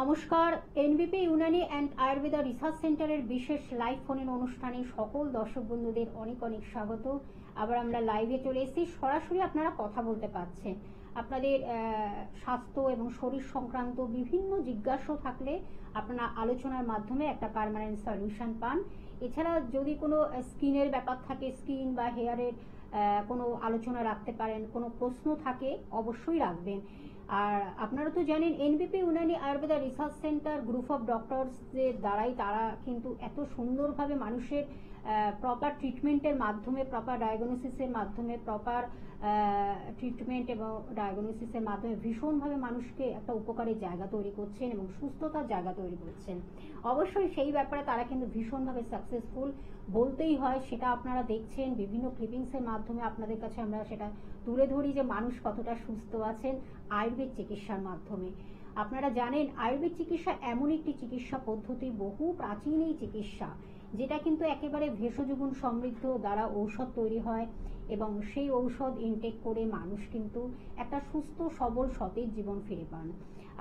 নমস্কার। এনবিপি Unani and Ayurveda research সেন্টারের বিশেষ লাইভ ফোনের অনুষ্ঠানে সকল দর্শক বন্ধুদের অনেক অনেক স্বাগত। আবার আমরা লাইভে চলে এসেছি, সরাসরি আপনারা কথা বলতে পারছেন। আপনাদের স্বাস্থ্য এবং শরীর সংক্রান্ত বিভিন্ন জিজ্ঞাসা থাকলে আপনারা আলোচনার মাধ্যমে একটা পার্মানেন্ট সলিউশন পান। এছাড়া যদি কোনো স্কিনের ব্যাপার থাকে, স্কিন বা হেয়ারের কোনো আলোচনা রাখতে পারেন, কোনো প্রশ্ন থাকে অবশ্যই রাখবেন। আর আপনারা তো জানেন NBP Unani Ayurveda research centre group of ডক্টরসদের দ্বারাই তারা কিন্তু এত সুন্দরভাবে মানুষের প্রপার ট্রিটমেন্টের মাধ্যমে, প্রপার ডায়াগনোসিসের মাধ্যমে, প্রপার ট্রিটমেন্ট এবং ডায়াগনোসিসের মাধ্যমে ভীষণভাবে মানুষকে একটা উপকারের জায়গা তৈরি করছেন এবং সুস্থতার জায়গা তৈরি করছেন। অবশ্যই সেই ব্যাপারে তারা কিন্তু ভীষণভাবে সাকসেসফুল বলতেই হয়। সেটা আপনারা দেখছেন বিভিন্ন ক্লিপিংসের মাধ্যমে, আপনাদের কাছে আমরা সেটা তুলে ধরি যে মানুষ কতটা সুস্থ আছেন আয়ুর্বেদ চিকিৎসার মাধ্যমে। আপনারা জানেন আয়ুর্বেদ চিকিৎসা এমন একটি চিকিৎসা পদ্ধতি, বহু প্রাচীন এই চিকিৎসা, যেটা কিন্তু একেবারে ভেষজ গুণ সমৃদ্ধ দ্বারা ঔষধ তৈরি হয় এবং সেই ঔষধ ইনটেক করে মানুষ কিন্তু একটা সুস্থ সবল সতেজ জীবন ফিরে পান।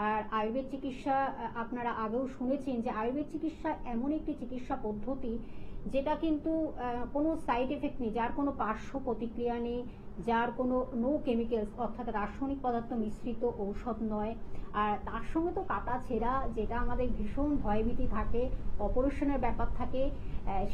আর আয়ুর্বেদ চিকিৎসা আপনারা আগেও শুনেছেন যে আয়ুর্বেদ চিকিৎসা এমন একটি চিকিৎসা পদ্ধতি যেটা কিন্তু কোনো সাইড এফেক্ট নেই, যার কোনো পার্শ্ব প্রতিক্রিয়া নেই, যার কোনো নো কেমিক্যালস অর্থাৎ রাসায়নিক পদার্থ মিশ্রিত ঔষধ নয়। আর তার সঙ্গে তো কাটা ছেঁড়া, যেটা আমাদের ভীষণ ভয়ভীতি থাকে, অপারেশনের ব্যাপার থাকে,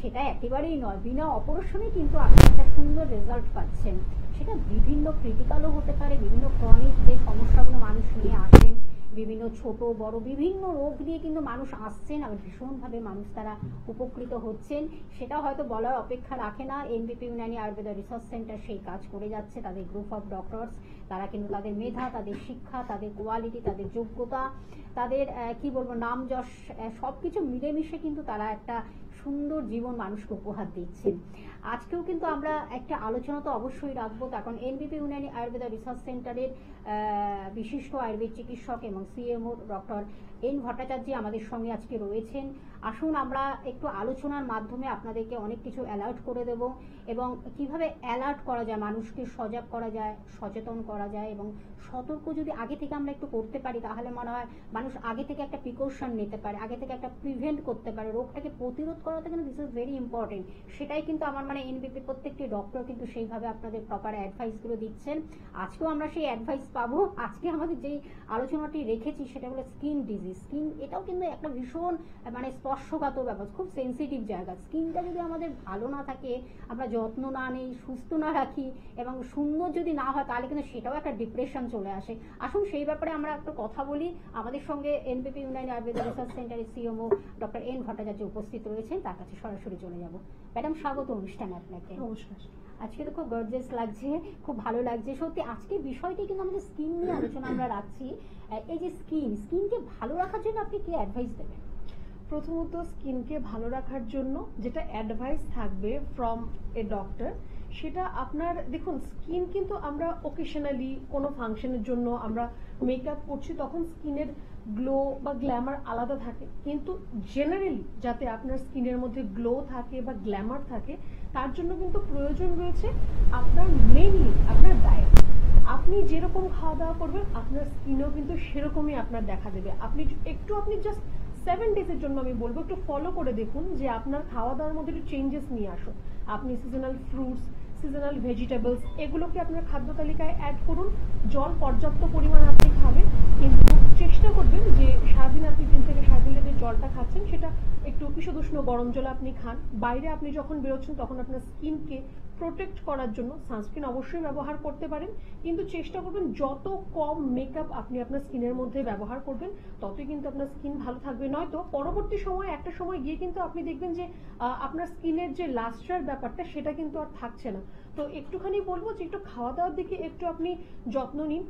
সেটা একেবারেই নয়। বিনা অপারেশনে কিন্তু আপনি একটা সুন্দর রেজাল্ট পাচ্ছেন। সেটা বিভিন্ন ক্রিটিক্যালও হতে পারে, বিভিন্ন ক্রনিক যে সমস্যাগুলো মানুষ নিয়ে আসেন, বিভিন্ন ছোট বড় বিভিন্ন রোগ নিয়ে কিন্তু মানুষ আসছেন, আর ভীষণভাবে মানুষ তারা উপকৃত হচ্ছেন। সেটা হয়তো বলার অপেক্ষা রাখে না। এনবিপি ইউনানি আয়ুর্বেদা রিসার্চ সেন্টার সেই কাজ করে যাচ্ছে। তাদের গ্রুপ অফ ডক্টরস, তারা কিন্তু তাদের মেধা, তাদের শিক্ষা, তাদের কোয়ালিটি, তাদের যোগ্যতা, তাদের কি বলবো নাম যশ সবকিছু মিলেমিশে কিন্তু তারা একটা সুন্দর জীবন মানুষকে উপহার দিচ্ছেন। আজকেও কিন্তু আমরা একটা আলোচনা তো অবশ্যই রাখবো, কারণ এনবিপি ইউনানি আয়ুর্বেদা রিসার্চ সেন্টারের বিশিষ্ট আয়ুর্বেদ চিকিৎসক এবং সিএমও ডক্টর এন ভট্টাচার্য আমাদের সঙ্গে আজকে রয়েছেন। আসুন আমরা একটু আলোচনার মাধ্যমে আপনাদেরকে অনেক কিছু অ্যালার্ট করে দেব এবং কিভাবে অ্যালার্ট করা যায়, মানুষকে সজাগ করা যায়, সচেতন করা যায় এবং সতর্ক যদি আগে থেকে আমরা একটু করতে পারি, তাহলে মনে হয় মানুষ আগে থেকে একটা প্রিকশন নিতে পারে, আগে থেকে একটা প্রিভেন্ট করতে পারে, রোগটাকে প্রতিরোধ করাতে কিন্তু দিস ইজ ভেরি ইম্পর্টেন্ট। সেটাই কিন্তু আমার এনবিপি প্রত্যেকটি ডক্টর কিন্তু সেইভাবে আপনাদের প্রপার অ্যাডভাইসগুলো দিচ্ছেন। আজকেও আমরা সেই অ্যাডভাইস পাবো। আজকে আমাদের যেই আলোচনাটি রেখেছি সেটা হলো স্কিন ডিজিজ। স্কিন এটাও কিন্তু একটা ভীষণ স্পর্শকাতর ব্যাপার, খুব সেন্সিটিভ জায়গা। স্কিনটা যদি আমাদের ভালো না থাকে, আমরা যত্ন না নেই, সুস্থ না রাখি এবং সুন্দর যদি না হয়, তাহলে কিন্তু সেটাও একটা ডিপ্রেশন চলে আসে। আসুন সেই ব্যাপারে আমরা একটু কথা বলি। আমাদের সঙ্গে এনবিপি ইউনানি আয়ুর্বেদা রিসার্চ সেন্টারের সিএমও ডক্টর এন ভট্টাচার্য উপস্থিত রয়েছেন, তার কাছে সরাসরি চলে যাব। ম্যাডাম, স্বাগত অনুষ্ঠানে আপনাকে। নমস্কার। আজকে তো খুব গর্জিয়াস লাগছে, খুব ভালো লাগছে সত্যি। আজকে বিষয়টি কিন্তু আমাদের স্কিন নিয়ে আলোচনা আমরা রাখছি। এই যে স্কিনকে ভালো রাখার জন্য আপনি কি অ্যাডভাইস দেবেন? প্রথমত স্কিনকে ভালো রাখার জন্য যেটা অ্যাডভাইস থাকবে ফ্রম এ ডক্টর, সেটা আপনার দেখুন, স্কিন কিন্তু আমরা ওকেশনালি কোনো ফাংশনের জন্য আমরা মেকআপ করছি, তখন স্কিনের গ্লো বা গ্ল্যামার আলাদা থাকে। কিন্তু জেনারেলি যাতে আপনার স্কিনের মধ্যে গ্লো থাকে বা গ্ল্যামার থাকে, তার জন্য কিন্তু প্রয়োজন রয়েছে আপনার মেইনলি আপনার ডায়েট। আপনি যেরকম খাওয়া দাওয়া করবেন, আপনার স্কিনও কিন্তু সেরকমই আপনার দেখা দেবে। আপনি জাস্ট 7 ডেজের জন্য আমি বলবো একটু ফলো করে দেখুন যে আপনার খাওয়া দাওয়ার মধ্যে একটু চেঞ্জেস নিয়ে আসুন। আপনি সিজনাল ফ্রুটস, সিজনাল ভেজিটেবলস এগুলোকে আপনার খাদ্য তালিকায় অ্যাড করুন। জল পর্যাপ্ত পরিমাণে আপনি খাবেন, কিন্তু চেষ্টা করবেন যে সারাদিন আপনি 3 থেকে 7 লিটার যে জলটা খাচ্ছেন সেটা একটু ঈষদুষ্ণ গরম জল আপনি খান। বাইরে আপনি যখন বেরোচ্ছেন তখন আপনার স্কিনকে প্রোটেক্ট করার জন্য সানস্ক্রিন অবশ্যই ব্যবহার করতে পারেন, কিন্তু চেষ্টা করবেন যত কম মেকআপ আপনি আপনার স্কিনের মধ্যে ব্যবহার করবেন, ততই কিন্তু আপনার স্কিন ভালো থাকবে। নয়তো পরবর্তী সময় একটা সময় গিয়ে কিন্তু আপনি দেখবেন যে আপনার স্কিনের যে লাস্টার ব্যাপারটা সেটা কিন্তু আর থাকছে না। তো একটুখানি বলবো যে একটু খাওয়া দাওয়ার দিকে একটু আপনি যত্ন নিন।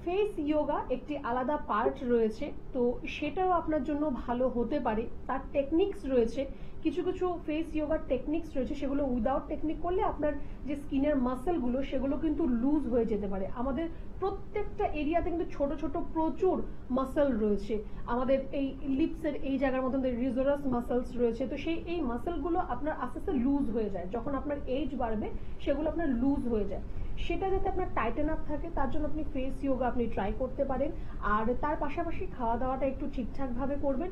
ফেস ইয়োগা একটি আলাদা পার্ট রয়েছে, তো সেটাও আপনার জন্য ভালো হতে পারে। তার টেকনিক্স রয়েছে, কিছু কিছু ফেস যোগার টেকনিক্স রয়েছে, সেগুলো উইদাউট টেকনিক করলে আপনার যে স্কিনের মাসেলগুলো সেগুলো কিন্তু লুজ হয়ে যেতে পারে। আমাদের প্রত্যেকটা এরিয়াতে কিন্তু ছোট ছোট প্রচুর মাসেল রয়েছে, আমাদের এই লিপসের এই জায়গার মধ্যে রিজোরাস মাসেলস রয়েছে। তো এই মাসেলগুলো আপনার আস্তে আস্তে লুজ হয়ে যায়, যখন আপনার এজ বাড়বে সেগুলো আপনার লুজ হয়ে যায়। সেটা যাতে আপনার টাইটেন আপ থাকে তার জন্য আপনি ফেস যোগা আপনি ট্রাই করতে পারেন। আর তার পাশাপাশি খাওয়া দাওয়াটা একটু ঠিকঠাক ভাবে করবেন।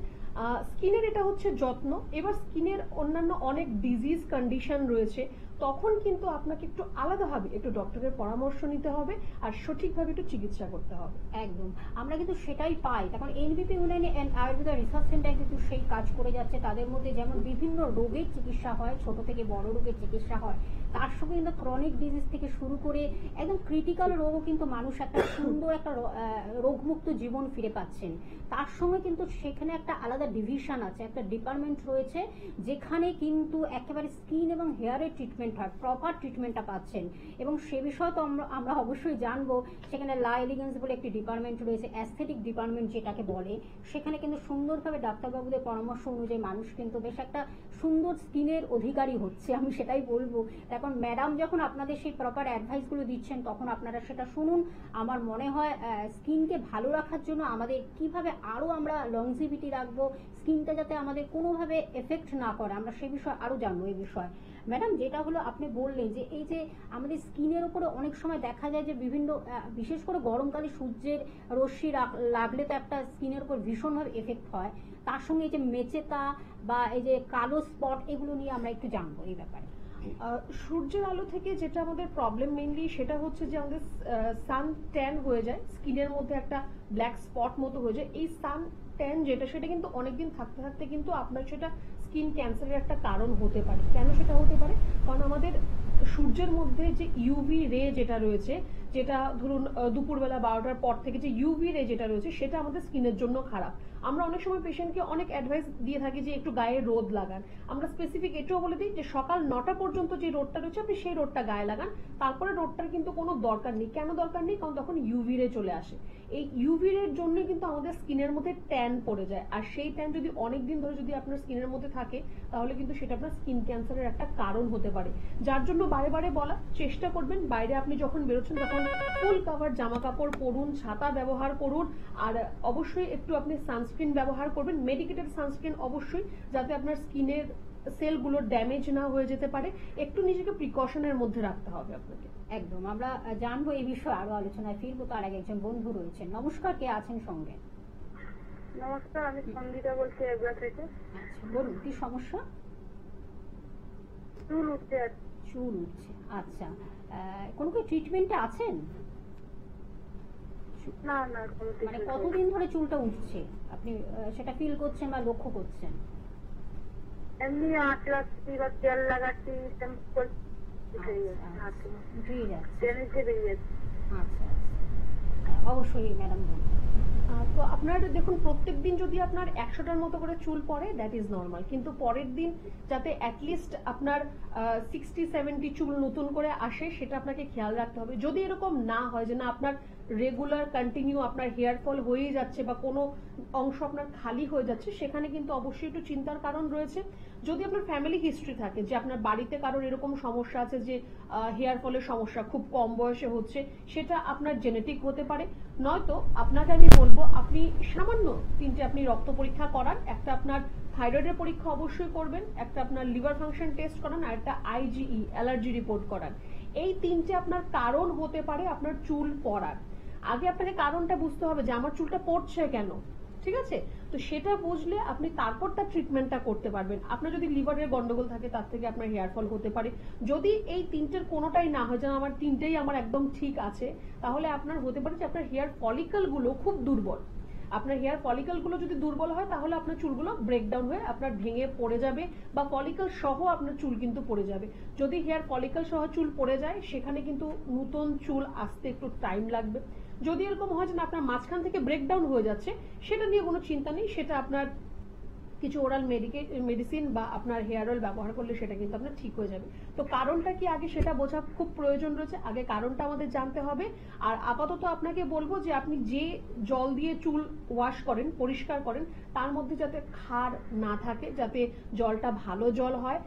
স্কিনের এটা হচ্ছে যত্ন। এবার স্কিনের অন্যান্য অনেক ডিজিজ কন্ডিশন রয়েছে, তখন কিন্তু আপনাকে একটু আলাদাভাবে একটু ডক্টরের পরামর্শ নিতে হবে আর সঠিকভাবে একটু চিকিৎসা করতে হবে। একদম, আমরা কিন্তু সেটাই পাই। তখন এনবিপি Unani and Ayurveda research centre কিন্তু সেই কাজ করে যাচ্ছে। তাদের মধ্যে যেমন বিভিন্ন রোগের চিকিৎসা হয়, ছোট থেকে বড় রোগের চিকিৎসা হয়, তার সঙ্গে কিন্তু ক্রনিক ডিজিজ থেকে শুরু করে একদম ক্রিটিক্যাল রোগও কিন্তু মানুষ একটা সুন্দর একটা রোগমুক্ত জীবন ফিরে পাচ্ছেন। তার সঙ্গে কিন্তু সেখানে একটা আলাদা ডিভিশন আছে, একটা ডিপার্টমেন্ট রয়েছে যেখানে কিন্তু একেবারে স্কিন এবং হেয়ারের ট্রিটমেন্ট হয়, প্রপার ট্রিটমেন্টটা পাচ্ছেন। এবং সে বিষয়ে তো আমরা অবশ্যই জানবো। সেখানে লা এলিগেন্স বলে একটি ডিপার্টমেন্ট রয়েছে, অ্যাস্থেটিক ডিপার্টমেন্ট যেটাকে বলে। সেখানে কিন্তু সুন্দরভাবে ডাক্তারবাবুদের পরামর্শ অনুযায়ী মানুষ কিন্তু বেশ একটা সুন্দর স্কিনের অধিকারী হচ্ছে, আমি সেটাই বলবো। এখন ম্যাডাম যখন আপনাদের সেই প্রপার অ্যাডভাইসগুলো দিচ্ছেন তখন আপনারা সেটা শুনুন। আমার মনে হয় স্কিনকে ভালো রাখার জন্য আমাদের কিভাবে আরও আমরা লংজিভিটি রাখবো, স্কিনটা যাতে আমাদের কোনোভাবে এফেক্ট না করে, আমরা সে বিষয়ে আরও জানবো। এই বিষয়ে ম্যাডাম যেটা হলো আপনি বললেন যে এই যে আমাদের স্কিনের উপরে অনেক সময় দেখা যায় যে বিভিন্ন বিশেষ করে গরমকালে সূর্যের রশ্মি লাগলে তো একটা স্কিনের উপর ভীষণভাবে এফেক্ট হয়। তার সঙ্গে এই যে মেচেতা বা এই যে কালো স্পট, এগুলো নিয়ে আমরা একটু জানবো এই ব্যাপারে। সূর্যের আলো থেকে যেটা আমাদের প্রবলেম মেইনলি সেটা হচ্ছে যে আমাদের সান ট্যান হয়ে যায়, স্কিনের মধ্যে একটা ব্ল্যাক স্পট মতো হয়ে যায়। এই সান ট্যান যেটা সেটা কিন্তু অনেকদিন থাকতে থাকতে কিন্তু আপনার সেটা স্কিন ক্যান্সারের একটা কারণ হতে পারে। কেন সেটা হতে পারে? কারণ আমাদের সূর্যের মধ্যে যে ইউভি রে যেটা রয়েছে, যেটা ধরুন দুপুরবেলা 12টার পর থেকে যে ইউভি রে যেটা রয়েছে সেটা আমাদের স্কিনের জন্য খারাপ। আমরা অনেক সময় পেশেন্টকে অনেক অ্যাডভাইস দিয়ে থাকি যে একটু গায়ে রোদ লাগান। আমরা স্পেসিফিক এটাও বলে দিই যে সকাল 9টা পর্যন্ত যে রোদটা রয়েছে আপনি সেই রোদটা গায়ে লাগান, তারপরে রোদটার কিন্তু কোনো দরকার নেই। কেন দরকার নেই? কারণ তখন ইউভি রে চলে আসে। এই ইউভি রের জন্য কিন্তু আমাদের স্কিনের মধ্যে ট্যান পড়ে যায়, আর সেই ট্যান যদি অনেকদিন ধরে যদি আপনার স্কিনের মধ্যে থাকে তাহলে কিন্তু সেটা আপনার স্কিন ক্যান্সারের একটা কারণ হতে পারে। যার জন্য বারে বারে বলা, চেষ্টা করবেন বাইরে আপনি যখন বেরোচ্ছেন তখন ফুল কভার জামা কাপড় পরুন, ছাতা ব্যবহার করুন, আর অবশ্যই একটু আপনি সানস্ক্রিন ব্যবহার করবেন, মেডিকেটেড সানস্ক্রিন অবশ্যই, যাতে আপনার স্কিনের সেলগুলো ড্যামেজ না হয়ে যেতে পারে। একটু নিজেকে প্রিকশনের মধ্যে রাখতে হবে আপনাকে। একদম, আমরা জানবো এই বিষয়ে আরো আলোচনায় ফিরবো। তার আগে একজন বন্ধু রয়েছেন। নমস্কার, কে আছেন সঙ্গে? নমস্কার, আমি সন্দিতা বলছি একবার থেকে। আচ্ছা, বলুন কি সমস্যা? চুল উঠছে আর চুল উঠছে, আচ্ছা। কোনো কি ট্রিটমেন্টে আছেন? না না কোনো মানে কিছু কতদিন ধরে চুলটা উঠছে আপনি সেটা ফিল করছেন বা লক্ষ্য করছেন? এমনি আঁচ লাগাচ্ছি বা তেল লাগাচ্ছি, শ্যাম্পু করছি, উঠেই যাচ্ছে হাতে, উঠেই যাচ্ছে। টেনেছে বেরিয়ে যাচ্ছে। আচ্ছা আচ্ছা, অবশ্যই ম্যাডাম বলুন। তো আপনার দেখুন, প্রত্যেকদিন যদি আপনার 100টার মতো করে চুল পড়ে দ্যাট ইজ নর্মাল, কিন্তু পরের দিন যাতে অ্যাটলিস্ট আপনার 60-70 চুল নতুন করে আসে সেটা আপনাকে খেয়াল রাখতে হবে। যদি এরকম না হয় যে না আপনার রেগুলার কন্টিনিউ আপনার হেয়ার ফল হয়েই যাচ্ছে বা কোনো অংশ আপনার খালি হয়ে যাচ্ছে, সেখানে কিন্তু অবশ্যই একটু চিন্তার কারণ রয়েছে। যদি আপনার ফ্যামিলি হিস্ট্রি থাকে যে আপনার বাড়িতে কারোর এরকম সমস্যা আছে যে হেয়ার ফলের সমস্যা খুব কম বয়সে হচ্ছে, সেটা আপনার জেনেটিক হতে পারে। নয়তো আপনাকে আমি বলবো আপনি সামান্য 3টে আপনি রক্ত পরীক্ষা করান, একটা আপনার থাইরয়েডের পরীক্ষা অবশ্যই করবেন, একটা আপনার লিভার ফাংশন টেস্ট করান, আর একটা আইজিই অ্যালার্জি রিপোর্ট করান। এই 3টে আপনার কারণ হতে পারে আপনার চুল পড়ার। আগে আপনাকে কারণটা বুঝতে হবে যে আমার চুলটা পড়ছে কেন, ঠিক আছে? তো সেটা বুঝলে আপনি তারপর তার ট্রিটমেন্টটা করতে পারবেন। আপনার যদি লিভারের গন্ডগোল থাকে তার থেকে আপনার হেয়ার ফল হতে পারে। যদি এই 3টের কোনোটাই না হয়, যেন আমার 3টেই আমার একদম ঠিক আছে, তাহলে আপনার হতে পারে যে আপনার হেয়ার ফলিকল গুলো খুব দুর্বল। আপনার হেয়ার ফলিকল গুলো যদি দুর্বল হয় তাহলে আপনার চুলগুলো ব্রেকডাউন হয়ে আপনার ভেঙে পড়ে যাবে, বা ফলিকল সহ আপনার চুল কিন্তু পড়ে যাবে। যদি হেয়ার ফলিকল সহ চুল পড়ে যায় সেখানে কিন্তু নতুন চুল আসতে একটু টাইম লাগবে। যদি এরকম হয় যে আপনার মাঝখান থেকে ব্রেকডাউন হয়ে যাচ্ছে, সেটা নিয়ে কোনো চিন্তা নেই, সেটা আপনার কিছু ওরাল মেডিসিন বা আপনার হেয়ার অয়েল ব্যবহার করলে সেটা কিন্তু আপনার ঠিক হয়ে যাবে। তো কারণটা কি আগে সেটা বোঝা খুব প্রয়োজন রয়েছে, আগে কারণটা আমাদের জানতে হবে। আর আপাতত আপনাকে বলবো যে আপনি যে জল দিয়ে চুল ওয়াশ করেন, পরিষ্কার করেন, তার মধ্যে যাতে ক্ষার না থাকে, যাতে জলটা ভালো জল হয়।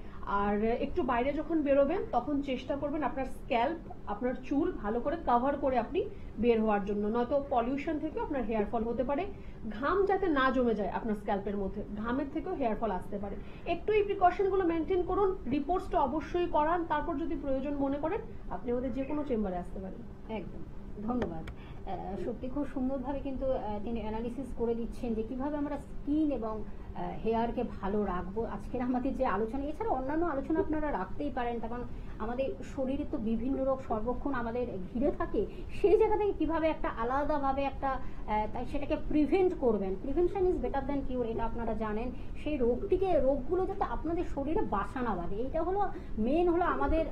আর একটু বাইরে যখন বেরোবেন তখন চেষ্টা করবেন আপনার স্ক্যাল্প, আপনার চুল ভালো করে কভার করে আপনি বের হওয়ার জন্য, নয়তো পলিউশন থেকে আপনার হেয়ার ফল হতে পারে। ঘাম যাতে না জমে যায় আপনার স্ক্যাল্পের মধ্যে, ঘামের থেকেও হেয়ার ফল আসতে পারে। একটু এই প্রিকশনগুলো মেনটেন করুন, রিপোর্টসটা অবশ্যই করান, তারপর যদি প্রয়োজন মনে করেন আপনি আমাদের যে কোনো চেম্বারে আসতে পারেন। একদম, ধন্যবাদ। সত্যি খুব সুন্দরভাবে কিন্তু তিনি অ্যানালিসিস করে দিচ্ছেন যে কিভাবে আমরা স্কিন এবং হেয়ারকে ভালো রাখবো। আজকের আমাদের যে আলোচনা, এছাড়া অন্যান্য আলোচনা আপনারা রাখতেই পারেন, কারণ আমাদের শরীরে তো বিভিন্ন রোগ সর্বক্ষণ আমাদের ঘিরে থাকে। সেই জায়গা থেকে কিভাবে একটা আলাদাভাবে একটা তাই সেটাকে প্রিভেন্ট করবেন, প্রিভেনশন ইজ বেটার দ্যান কিউর, এটা আপনারা জানেন। সেই রোগগুলো যাতে আপনাদের শরীরে বাসা না বাঁধে, এইটা হলো মেন, হলো আমাদের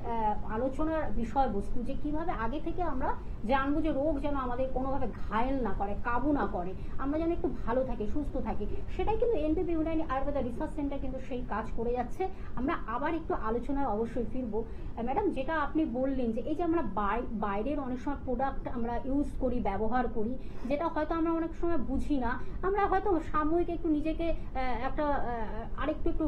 আলোচনার বিষয়বস্তু, যে কিভাবে আগে থেকে আমরা জানবো যে রোগ যেন আমাদের কোনোভাবে ঘায়েল না করে, কাবু না করে, আমরা যেন একটু ভালো থাকি, সুস্থ থাকি। সেটাই কিন্তু NPP Unani Ayurveda research centre কিন্তু সেই কাজ করে যাচ্ছে। আমরা আবার একটু আলোচনায় অবশ্যই ফিরবো। ম্যাডাম, যেটা আপনি বললেন যে এই যে আমরা বাইরের অনেক সময় প্রোডাক্ট আমরা ইউজ করি, ব্যবহার করি, যেটা হয়তো আমরা অনেক সময় বুঝি না, আমরা হয়তো সাময়িক একটু নিজেকে একটা আরেকটু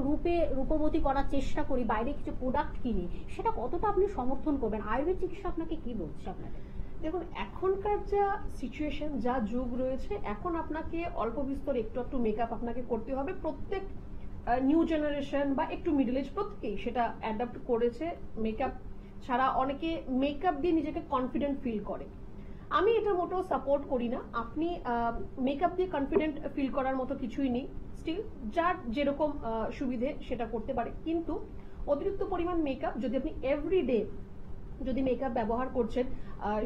রূপবতী করার চেষ্টা করি, বাইরে কিছু প্রোডাক্ট কিনি, সেটা কতটা আপনি সমর্থন করবেন? আয়ুর্বেদ চিকিৎসা আপনাকে কি বলছে আপনাকে? দেখুন, এখনকার যা সিচুয়েশন, যা যুগ রয়েছে, এখন আপনাকে অল্প বিস্তর একটু মেকআপ আপনাকে করতে হবে। প্রত্যেক নিউ জেনারেশন বা একটু মিডল এজ প্রত্যেকেই সেটা অ্যাডাপ্ট করেছে। মেকআপ ছাড়া অনেকে মেকআপ দিয়ে নিজেকে কনফিডেন্ট ফিল করে। আমি এটা মোটেও সাপোর্ট করি না। আপনি মেকআপ দিয়ে কনফিডেন্ট ফিল করার মতো কিছুই নেই। স্টিল যার যেরকম সুবিধে সেটা করতে পারে, কিন্তু অতিরিক্ত পরিমাণ মেকআপ যদি আপনি এভরিডে যদি মেকআপ ব্যবহার করছেন,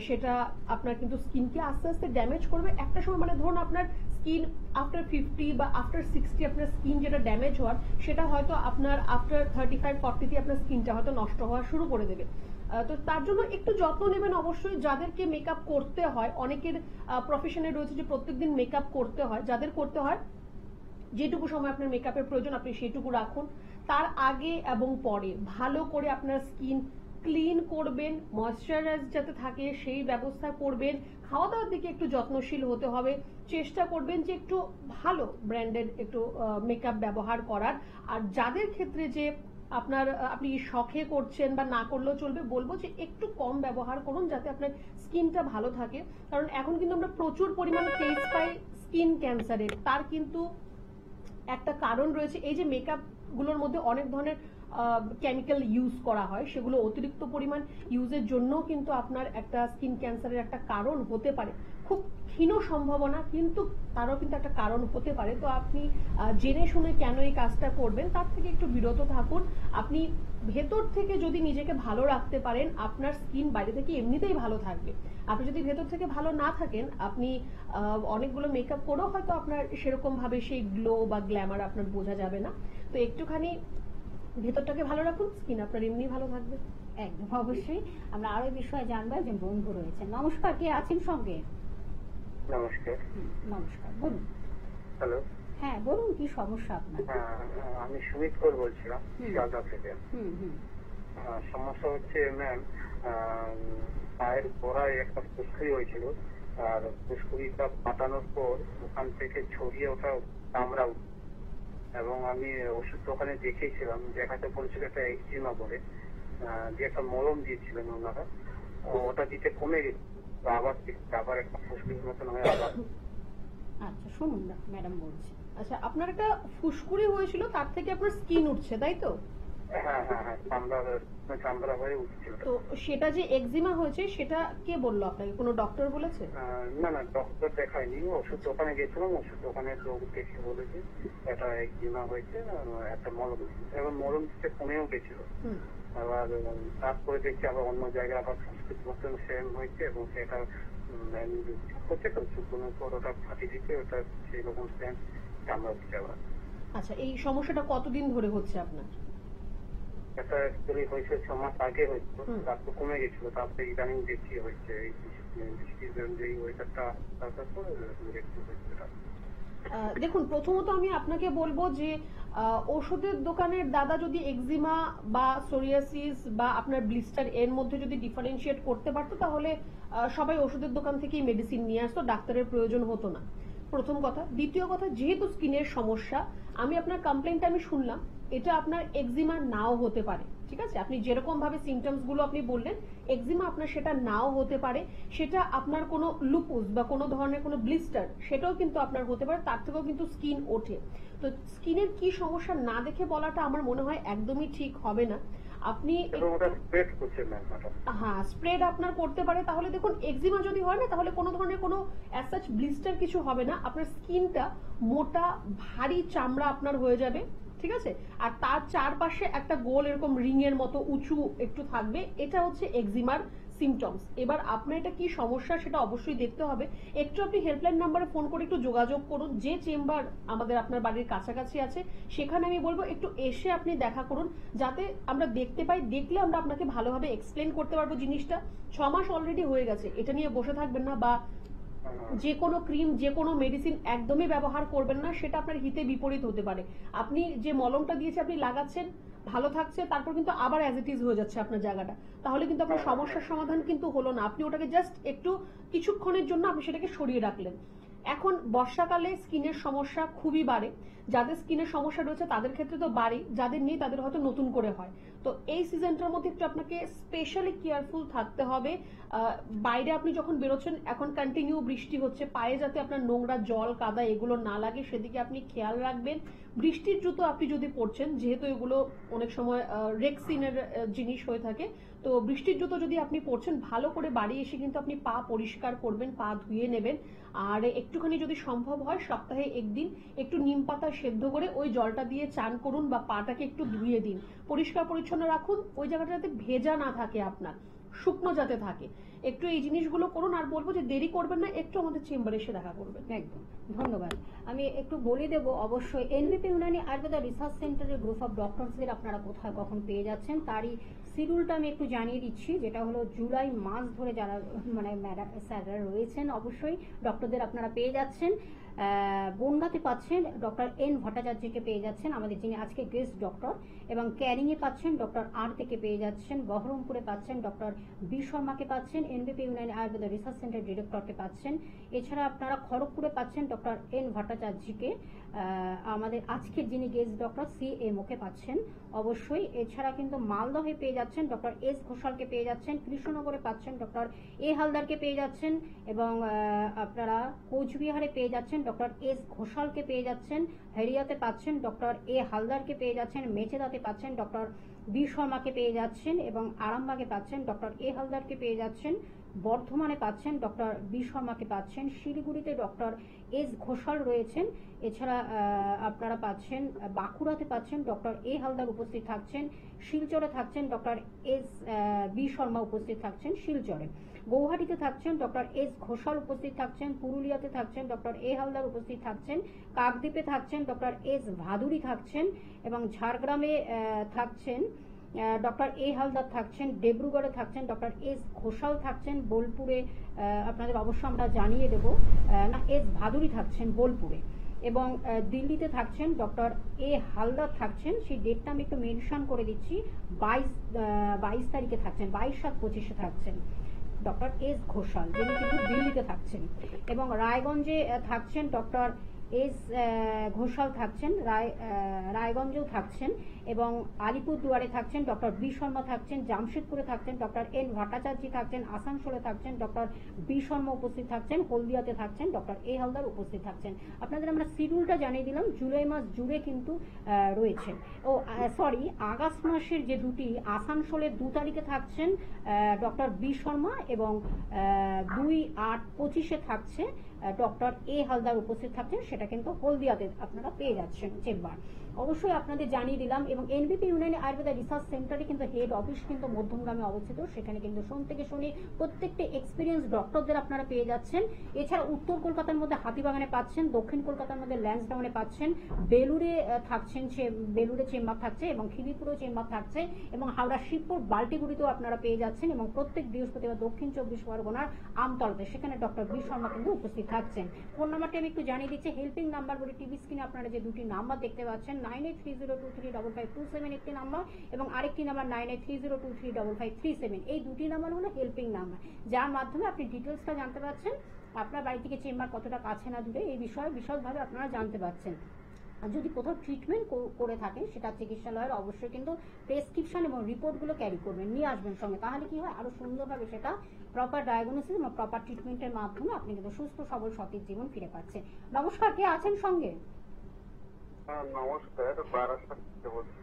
সেটা আপনার কিন্তু স্কিনকে আস্তে আস্তে ড্যামেজ করবে। একটা সময় মানে ধরুন আপনার স্কিন আফটার 50 বা আফটার 60 আপনার স্কিন যেটা ড্যামেজ হওয়ার, সেটা হয়তো আপনার আফটার 35-40 আপনার স্কিনটা হয়তো নষ্ট হওয়া শুরু করে দেবে। তো তার জন্য একটু যত্ন নেবেন অবশ্যই। যাদেরকে মেকআপ করতে হয়, অনেকের প্রফেশনে রয়েছে যে প্রত্যেকদিন মেকআপ করতে হয়, যাদের করতে হয় যেটুকু সময় আপনার মেকআপের প্রয়োজন আপনি সেটুকু রাখুন। তার আগে এবং পরে ভালো করে আপনার স্কিন ক্লিন করবেন, ময়শ্চারাইজ যাতে থাকে সেই ব্যবস্থা করবেন। খাওয়া দাওয়ার দিকে একটু যত্নশীল হতে হবে, চেষ্টা করবেন যে একটু ভালো ব্র্যান্ডেড একটু মেকআপ ব্যবহার করার। আর যাদের ক্ষেত্রে যে আপনি শখে করছেন বা না করলেও চলবে, বলবো যে একটু কম ব্যবহার করুন যাতে আপনার স্কিনটা ভালো থাকে। কারণ এখন কিন্তু আমরা প্রচুর পরিমাণে কেস পাই স্কিন ক্যান্সারের। তার কিন্তু একটা কারণ রয়েছে, এই যে মেকআপ গুলোর মধ্যে অনেক ধরনের কেমিক্যাল ইউজ করা হয়, সেগুলো অতিরিক্ত পরিমাণ ইউজের জন্য কিন্তু আপনার একটা স্কিন ক্যান্সারের একটা কারণ হতে পারে। খুব ক্ষীণ সম্ভাবনা, কিন্তু তারও কিন্তু একটা কারণ হতে পারে। তো আপনি জেনে শুনে কেন এই কাজটা করবেন, তার থেকে একটু বিরত থাকুন। আপনি ভেতর থেকে যদি নিজেকে ভালো রাখতে পারেন, আপনার স্কিন বাইরে থেকে এমনিতেই ভালো থাকবে। আপনি যদি ভেতর থেকে ভালো না থাকেন, আপনি অনেকগুলো মেকআপ করেও হয়তো আপনার সেরকম ভাবে সেই গ্লো বা গ্ল্যামার আপনার বোঝা যাবে না। তো একটুখানি ভেতরটাকে ভালো রাখুন, স্কিন আপনার এমনি ভালো থাকবে। একদম অবশ্যই। আমরা আরো এই বিষয়ে জানবো। একজন বন্ধু রয়েছেন। নমস্কার, কে আছেন সঙ্গে? নমস্কার। নমস্কার, বলুন। হ্যালো। হ্যাঁ বলুন, কি সমস্যা আপনার? আমি সুমিত কর বলছিলাম শিয়ালদা থেকে। সমস্যা হচ্ছে ম্যাম, পায়ের গোড়ায় একটা ফুসকুড়ি হয়েছিল, আর ফুসকুড়িটা ফাটানোর পর ওখান থেকে ছড়িয়ে ওঠা কামড়া, এবং আমি ওষুধ দোকানে দেখিয়েছিলাম, দেখাতে বলছিল একটা একজিমা বলে, যে একটা মলম দিয়েছিলেন ওনারা, ওটা দিতে কমে গেছে, আবার একটা ফুসকুড়ির মতন হয়ে আবার। আচ্ছা শুনুন, ম্যাডাম বলছি। আচ্ছা, আপনার একটা ফুসকুড়ি হয়েছিল, তার থেকে আপনার স্কিন উঠছে, তাই তো? হ্যাঁ, চামড়া হয়ে উঠছিল। তো সেটা যে একজিমা হয়েছে সেটা কে বললো আপনাকে? কোনো ডক্টর বলেছে? না, ডক্টর দেখায়নি, ওষুধ দোকানে গেছিলাম, ওষুধ দোকানের লোক দেখে বলেছে এটা একজিমা হয়েছে, একটা মলম, এবং মলম দিতে কমেও গেছিল। আবার তারপরে দেখছি আবার অন্য জায়গায় আবার ফুসকুড়ির মতন সেম হয়েছে, এবং সেটা হচ্ছে তো শুকনোর পর ওটা ফাটিয়ে দিচ্ছে, ওটা সেই রকম সেম চামড়া উঠছে আবার। আচ্ছা, এই সমস্যাটা কতদিন ধরে হচ্ছে আপনার? এটা অ্যাকচুয়ালি হয়েছে 6 মাস আগে হয়েছিল, তারপর কমে গেছিল, তারপরে ইদানিং বেশি হয়েছে, এই বৃষ্টির যে ওয়েদারটা তারপর একটু হয়েছে। দেখুন, প্রথমত আমি আপনাকে বলবো যে ওষুধের দোকানের দাদা যদি এক্সিমা বা সোরিয়াসিস বা আপনার ব্লিস্টার এর মধ্যে যদি ডিফারেন্সিয়েট করতে পারতো, তাহলে সবাই ওষুধের দোকান থেকেই মেডিসিন নিয়ে আসতো, ডাক্তারের প্রয়োজন হতো না। প্রথম কথা। দ্বিতীয় কথা, যেহেতু স্কিনের সমস্যা, আমি আপনার কমপ্লেনটা আমি শুনলাম, এটা আপনার এক্সিমা নাও হতে পারে, ঠিক আছে? আপনি যেরকম ভাবে সিমটমস গুলো আপনি বললেন, এক্সিমা আপনার সেটা নাও হতে পারে, সেটা আপনার কোনো লুপুস বা কোনো ধরনের কোনো ব্লিস্টার সেটাও কিন্তু আপনার হতে পারে, তার থেকেও কিন্তু স্কিন ওঠে। তো স্কিনের কি সমস্যা না দেখে বলাটা আমার মনে হয় একদমই ঠিক হবে না। আপনি হ্যাঁ, স্প্রেড আপনার করতে পারে। তাহলে দেখুন, এক্সিমা যদি হয় না, তাহলে কোনো ধরনের কোনো অ্যাজ সাচ ব্লিস্টার কিছু হবে না, আপনার স্কিনটা মোটা ভারী চামড়া আপনার হয়ে যাবে, ঠিক আছে? আর তার চারপাশে একটা গোল এরকম রিং এর মতো উঁচু একটু থাকবে, এটা হচ্ছে এক্সিমার সিমটমস। এবার আপনার এটা কি সমস্যা সেটা অবশ্যই দেখতে হবে। একটু আপনি হেল্পলাইন নাম্বারে ফোন করে একটু যোগাযোগ করুন, যে চেম্বার আমাদের আপনার বাড়ির কাছাকাছি আছে সেখানে আমি বলবো একটু এসে আপনি দেখা করুন, যাতে আমরা দেখতে পাই, দেখলে আমরা আপনাকে ভালোভাবে এক্সপ্লেন করতে পারবো জিনিসটা। 6 মাস অলরেডি হয়ে গেছে, এটা নিয়ে বসে থাকবেন না, বা যে কোনো ক্রিম যে কোনো মেডিসিন একদমই ব্যবহার করবেন না, সেটা আপনার হিতে বিপরীত হতে পারে। আপনি যে মলমটা দিয়েছে আপনি লাগাচ্ছেন, ভালো থাকছে, তারপর কিন্তু আবার অ্যাজ ইট ইজ হয়ে যাচ্ছে আপনার জায়গাটা, তাহলে কিন্তু আপনার সমস্যার সমাধান কিন্তু হলো না। আপনি ওটাকে জাস্ট একটু কিছুক্ষণের জন্য আপনি সেটাকে সরিয়ে রাখলেন। এখন বর্ষাকালে স্কিনের সমস্যা খুবই বাড়ে, যাদের স্কিনের সমস্যা রয়েছে তাদের ক্ষেত্রে তো বাড়ে, যাদের নেই তাদের হয়তো নতুন করে হয়। তো এই সিজনটার মধ্যে একটু আপনাকে স্পেশালি কেয়ারফুল থাকতে হবে। বাইরে আপনি যখন বেরোচ্ছেন, এখন কন্টিনিউ বৃষ্টি হচ্ছে, পায়ে যাতে আপনার নোংরা জল কাদা এগুলো না লাগে সেদিকে আপনি খেয়াল রাখবেন। বৃষ্টির জুতো আপনি যদি পরছেন, যেহেতু এগুলো অনেক সময় রেক্সিনের জিনিস হয়ে থাকে, তো বৃষ্টির জুতো যদি আপনি পরছেন, ভালো করে বাড়ি এসে কিন্তু আপনি পা পরিষ্কার করবেন, পা ধুয়ে নেবেন। আর একটুখানি যদি সম্ভব হয় সপ্তাহে একদিন একটু নিম পাতা সেদ্ধ করে ওই জলটা দিয়ে চান করুন, বা পাটাকে একটু ধুয়ে দিন, পরিষ্কার পরিচ্ছন্ন রাখুন, ওই জায়গাটা যাতে ভেজা না থাকে, আপনার শুকনো যাতে থাকে। একটু এই জিনিসগুলো করুন, আর বলবো যে দেরি করবেন না, একটু আমাদের চেম্বারে এসে দেখা করবেন। একদম ধন্যবাদ। আমি একটু বলে দেবো, অবশ্যই এনবিপি ইউনানি আয়ুর্বেদা রিসার্চ সেন্টারের গ্রুপ অফ ডক্টরসদের আপনারা কোথায় কখন পেয়ে যাচ্ছেন তারই শিডিউলটা আমি একটু জানিয়ে দিচ্ছি, যেটা হলো জুলাই মাস ধরে যারা মানে ম্যাডাম স্যাররা রয়েছেন, অবশ্যই ডক্টরদের আপনারা পেয়ে যাচ্ছেন। বনগাঁতে পাচ্ছেন ডক্টর এন ভট্টাচার্যকে পেয়ে যাচ্ছেন, আমাদের যিনি আজকে গেস্ট ডক্টর, এবং ক্যারিংয়ে পাচ্ছেন ডক্টর আর থেকে পেয়ে যাচ্ছেন, বহরমপুরে পাচ্ছেন ডক্টর বি শর্মাকে পাচ্ছেন, NBP Unani Ayurveda research centre ডিরেক্টরকে পাচ্ছেন। এছাড়া আপনারা খড়গপুরে পাচ্ছেন ডক্টর এন ভট্টাচার্যকে, আমাদের আজকের যিনি গেস্ট ডক্টর CMO-কে পাচ্ছেন অবশ্যই। এছাড়া কিন্তু মালদহে পেয়ে যাচ্ছেন ডক্টর এস ঘোষালকে পেয়ে যাচ্ছেন, কৃষ্ণনগরে পাচ্ছেন ডক্টর এ হালদারকে পেয়ে যাচ্ছেন, এবং আপনারা কোচবিহারে পেয়ে যাচ্ছেন ডক্টর এস ঘোষালকে পেয়ে যাচ্ছেন, হরিয়াতে পাচ্ছেন ডক্টর এ হালদারকে পেয়ে যাচ্ছেন, মেচেদাতে পাচ্ছেন ডক্টর বি শর্মাকে পেয়ে যাচ্ছেন, এবং আরামবাগে পাচ্ছেন ডক্টর এ হালদারকে পেয়ে যাচ্ছেন, বর্ধমানে পাচ্ছেন ডক্টর বি শর্মাকে পাচ্ছেন, শিলিগুড়িতে ডক্টর এস ঘোষাল রয়েছেন। এছাড়া আপনারা পাচ্ছেন বাঁকুড়াতে পাচ্ছেন ডক্টর এ হালদার উপস্থিত থাকছেন, শিলচরে থাকছেন ডক্টর এস বি শর্মা উপস্থিত থাকছেন শিলচরে, গৌহাটিতে থাকছেন ডক্টর এস ঘোষাল উপস্থিত থাকছেন, পুরুলিয়াতে থাকছেন ডক্টর এ হালদার উপস্থিত থাকছেন, কাকদ্বীপে থাকছেন ডক্টর এস ভাদুরী থাকছেন, এবং ঝাড়গ্রামে থাকছেন ডক্টর এ হালদার থাকছেন, ডিব্রুগড়ে থাকছেন ডক্টর এস ঘোষাল থাকছেন, বোলপুরে আপনাদের অবশ্য আমরা জানিয়ে দেব, না এস ভাদুরী থাকছেন বোলপুরে, এবং দিল্লিতে থাকছেন ডক্টর এ হালদার থাকছেন, সেই ডেটটা আমি একটু মেনশন করে দিচ্ছি, 22 তারিখে থাকছেন, 22/7/25 থাকছেন ডক্টর এস ঘোষাল, যিনি কিন্তু দিল্লিতে থাকছেন, এবং রায়গঞ্জে থাকছেন ডক্টর এস ঘোষাল থাকছেন, রায়গঞ্জেও থাকছেন, এবং আলিপুরদুয়ারে থাকছেন ডক্টর বি শর্মা থাকছেন, জামশেদপুরে থাকছেন ডক্টর এন ভট্টাচার্য থাকছেন, আসানসোলে থাকছেন ডক্টর বি শর্মা উপস্থিত থাকছেন, হলদিয়াতে থাকছেন ডক্টর এ হালদার উপস্থিত থাকছেন। আপনাদের আমরা শিডিউলটা জানিয়ে দিলাম, জুলাই মাস জুড়ে কিন্তু রয়েছে। সরি, আগস্ট মাসের যে দুটি, আসানসোলের 2 তারিখে থাকছেন ডক্টর বি শর্মা, এবং 2/8/25 থাকছে ডক্টর এ হালদার উপস্থিত থাকছেন, সেটা কিন্তু হলদিয়াতে আপনারা পেয়ে যাচ্ছেন চেম্বার। অবশ্যই আপনাদের জানিয়ে দিলাম। এবং এনবিপি ইউনানি আয়ুর্বেদা রিসার্চ সেন্টারে কিন্তু হেড অফিস কিন্তু মধ্যমগ্রামে অবস্থিত। সেখানে কিন্তু সোম থেকে শনি প্রত্যেকটি এক্সপিরিয়েন্স ডক্টরদের আপনারা পেয়ে যাচ্ছেন। এছাড়া উত্তর কলকাতার মধ্যে হাতিবাগানে পাচ্ছেন, দক্ষিণ কলকাতার মধ্যে ল্যান্সডাউনে পাচ্ছেন, বেলুড়ে থাকছেন, বেলুড়ে চেম্বার থাকছে এবং খিদিরপুরেও চেম্বার থাকছে, এবং হাওড়া শিবপুর বাল্টিগুড়িতেও আপনারা পেয়ে যাচ্ছেন, এবং প্রত্যেক বৃহস্পতিবার দক্ষিণ 24 পরগনার আমতলাতে সেখানে ডক্টর বি শর্মা কিন্তু উপস্থিত থাকছেন। ফোন নাম্বারটি আমি একটু জানিয়ে দিচ্ছি। হেল্পিং নাম্বার বলে টিভি স্ক্রিনে আপনারা যে দুটি নাম্বার দেখতে পাচ্ছেন, 9830235527 একটি নাম্বার এবং আরেকটি নাম্বার 9830235537। এই দুটি নাম্বার হলো হেল্পিং নাম্বার, যার মাধ্যমে আপনি ডিটেলসটা জানতে পারছেন, আপনার বাড়ি থেকে চেম্বার কতটা কাছে না দূরে এই বিষয়ে বিশদভাবে আপনারা জানতে পারছেন। আর যদি কোথাও ট্রিটমেন্ট করে থাকেন সেটা চিকিৎসালয়ের অবশ্যই কিন্তু প্রেসক্রিপশন এবং রিপোর্টগুলো ক্যারি করবেন, নিয়ে আসবেন সঙ্গে। তাহলে কি হয়, আরো সুন্দরভাবে সেটা প্রপার ডায়াগনোসিস এবং প্রপার ট্রিটমেন্টের মাধ্যমে আপনি কিন্তু সুস্থ সবল সতেজ জীবন ফিরে পাচ্ছেন। নমস্কার, কে আছেন সঙ্গে? নমস্কার, বারাসাত থেকে বলছি।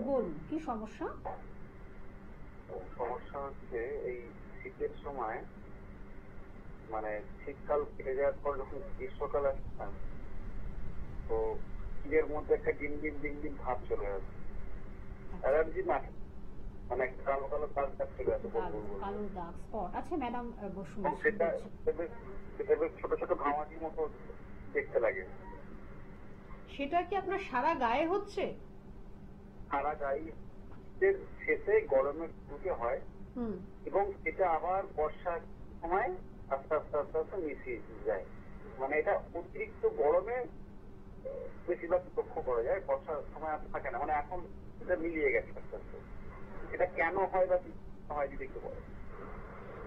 বলুন কি সমস্যা? সমস্যা হচ্ছে এই শীতের সময়, মানে শীতকাল কেটে যাওয়ার পর যখন গ্রীষ্মকাল আসতাম, তো শীতের মধ্যে একটা ডিম ডিম ভাব চলে আসে। অ্যালার্জি না, মানে কালো কালো দাগ চলে আসে। কালো দাগ স্পট। আচ্ছা ম্যাডাম বসুন। সেটা ছোট ছোট ঘামাচির মতো দেখতে লাগে। সেটা কি আপনার সারা গায়ে হচ্ছে? সারা গায়ে শীতের শেষে গরমের ঢুকে হয়, এবং এটা আবার বর্ষার সময় আস্তে আস্তে আস্তে আস্তে মিশিয়ে যায়। মানে এটা অতিরিক্ত গরমে বেশিরভাগ লক্ষ্য করা যায়, বর্ষার সময় আর থাকে না। মানে এখন এটা মিলিয়ে গেছে আস্তে আস্তে। এটা কেন হয় বা হয় যদি একটু বলেন।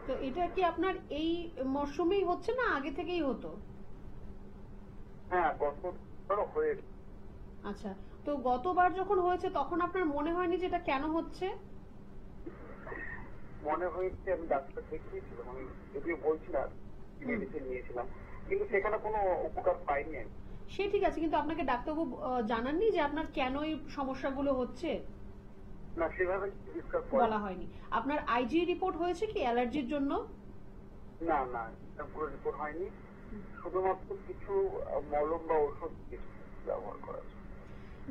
তো এটা কি আপনার এই মরশুমেই হচ্ছে না আগে থেকেই হতো? হ্যাঁ, গতবার হয়েছে। আচ্ছা, তো গতবার যখন হয়েছে তখন আপনার মনে হয়নি যে এটা কেন হচ্ছে? মনে হয়েছে, আমি ডাক্তার দেখিয়েছিলাম, আমি যদিও বলছি না মেডিসিন নিয়েছিলাম, কিন্তু সেখানে কোনো উপকার পাইনি আমি। সে ঠিক আছে, কিন্তু আপনাকে ডাক্তারবাবু জানাননি যে আপনার কেন এই সমস্যাগুলো হচ্ছে? না, সেভাবে ডিসকাস বলা হয়নি। আপনার আইজি রিপোর্ট হয়েছে কি অ্যালার্জির জন্য? না না, পুরো রিপোর্ট হয়নি। শুধুমাত্র কিছু মলম বা ওষুধ কিছু ব্যবহার করা।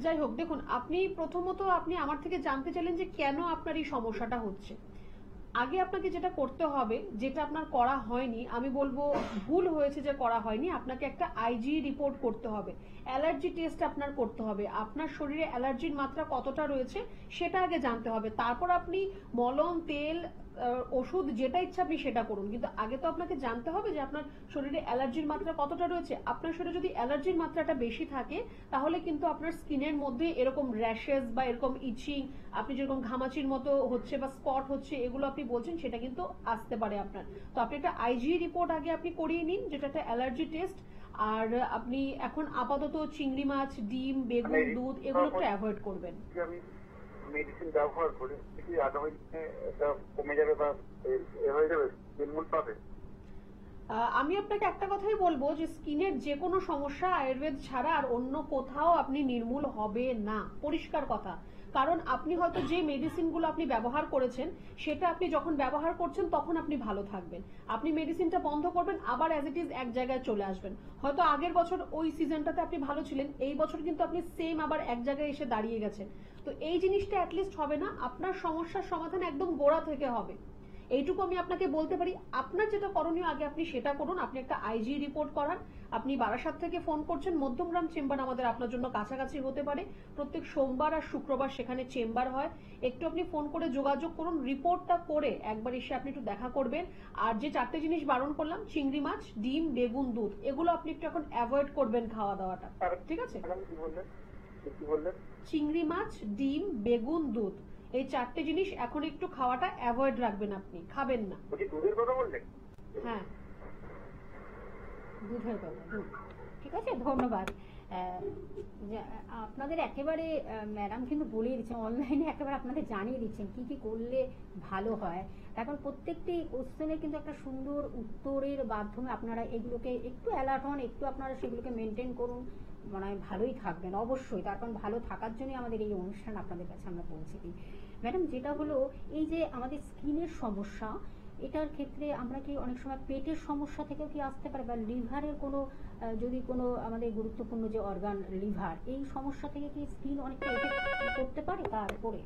যাই হোক, দেখুন, আপনি প্রথমত আপনি আমার থেকে জানতে চাইলেন যে কেন আপনার এই সমস্যাটা হচ্ছে। আগে আপনাকে যেটা করতে হবে, যেটা আপনার করা হয়নি, আমি বলবো ভুল হয়েছে যে করা হয়নি, আপনাকে একটা আইজি রিপোর্ট করতে হবে, অ্যালার্জি টেস্ট আপনার করতে হবে। আপনার শরীরে অ্যালার্জির মাত্রা কতটা রয়েছে সেটা আগে জানতে হবে, তারপর আপনি মলম, তেল, ওষুধ যেটা ইচ্ছা আপনি সেটা করুন। কিন্তু আগে তো আপনাকে জানতে হবে যে আপনার শরীরে অ্যালার্জির মাত্রা কতটা রয়েছে। আপনার শরীরে যদি অ্যালার্জির মাত্রাটা বেশি থাকে তাহলে কিন্তু আপনার স্কিনের মধ্যে এরকম র্যাশেস বা এরকম ইচিং, আপনি যেরকম ঘামাচির মতো হচ্ছে বা স্পট হচ্ছে, এগুলো আপনি বলছেন, সেটা কিন্তু আসতে পারে আপনার। তো আপনি একটা আইজি রিপোর্ট আগে আপনি করিয়ে নিন, যেটা একটা অ্যালার্জি টেস্ট। আর আপনি এখন আপাতত চিংড়ি মাছ, ডিম, বেগুন, দুধ এগুলো একটু অ্যাভয়েড করবেন। মেডিসিন ব্যবহার করি, আগামী দিনে এটা কমে যাবে বা হয়ে যাবে, নির্মূল পাবে? আমি আপনাকে একটা কথাই বলবো যে স্কিনের যে কোনো সমস্যা আয়ুর্বেদ ছাড়া আর অন্য কোথাও আপনি নির্মূল হবে না, পরিষ্কার কথা। কারণ আপনি হয়তো যে মেডিসিনগুলো আপনি ব্যবহার করেছেন সেটা আপনি যখন ব্যবহার করছেন তখন আপনি ভালো থাকবেন, আপনি মেডিসিনটা বন্ধ করবেন, আবার অ্যাজ ইট ইজ এক জায়গায় চলে আসবেন। হয়তো আগের বছর ওই সিজনটাতে আপনি ভালো ছিলেন, এই বছর কিন্তু আপনি সেম আবার এক জায়গায় এসে দাঁড়িয়ে গেছেন। তো এই জিনিসটা অ্যাটলিস্ট হবে না, আপনার সমস্যার সমাধান একদম গোড়া থেকে হবে। এইটুকু আমি আপনাকে বলতে পারি। আপনার যেটা করণীয় আগে আপনি সেটা করুন, আপনি একটা আইজি রিপোর্ট করান। আপনি বারাসাত থেকে ফোন করছেন, মধ্যমগ্রাম চেম্বার আমাদের আপনার জন্য কাছাকাছি হতে পারে। প্রত্যেক সোমবার আর শুক্রবার সেখানে চেম্বার হয়। একটু আপনি ফোন করে যোগাযোগ করুন, রিপোর্টটা করে একবার এসে আপনি একটু দেখা করবেন। আর যে চারটে জিনিস বারণ করলাম, চিংড়ি মাছ, ডিম, বেগুন, দুধ, এগুলো আপনি একটু এখন অ্যাভয়েড করবেন খাওয়া দাওয়াটা, ঠিক আছে? চিংড়ি মাছ, ডিম, বেগুন, দুধ, এই চারটে জিনিস এখন একটু খাওয়াটা অ্যাভয়েড রাখবেন, আপনি খাবেন না। দুধের কথা বললেন? হ্যাঁ, দুধের কথা। ঠিক আছে, ধন্যবাদ। আপনাদের একেবারে ম্যাডাম কিন্তু বলিয়ে দিচ্ছেন, অনলাইনে একেবারে আপনাদের জানিয়ে দিচ্ছেন কি কি করলে ভালো হয়। এখন প্রত্যেকটি কোশ্চেনে কিন্তু একটা সুন্দর উত্তরের মাধ্যমে আপনারা এগুলোকে একটু অ্যালার্ট হন, একটু আপনারা সেগুলোকে মেনটেন করুন, মনে হয় ভালোই থাকবেন অবশ্যই। তার কারণ ভালো থাকার জন্যই আমাদের এই অনুষ্ঠান আপনাদের কাছে আমরা পৌঁছে দিই। ম্যাডাম, যেটা হলো এই যে আমাদের স্কিনের সমস্যা, এটার ক্ষেত্রে আমরা কি অনেক সময় পেটের সমস্যা থেকেও কি আসতে পারে, বা লিভারের কোনো যদি কোনো আমাদের গুরুত্বপূর্ণ যে অর্গান লিভার, এই সমস্যা থেকে কি স্কিন অনেকটা এফেক্ট করতে পারে তার উপরে?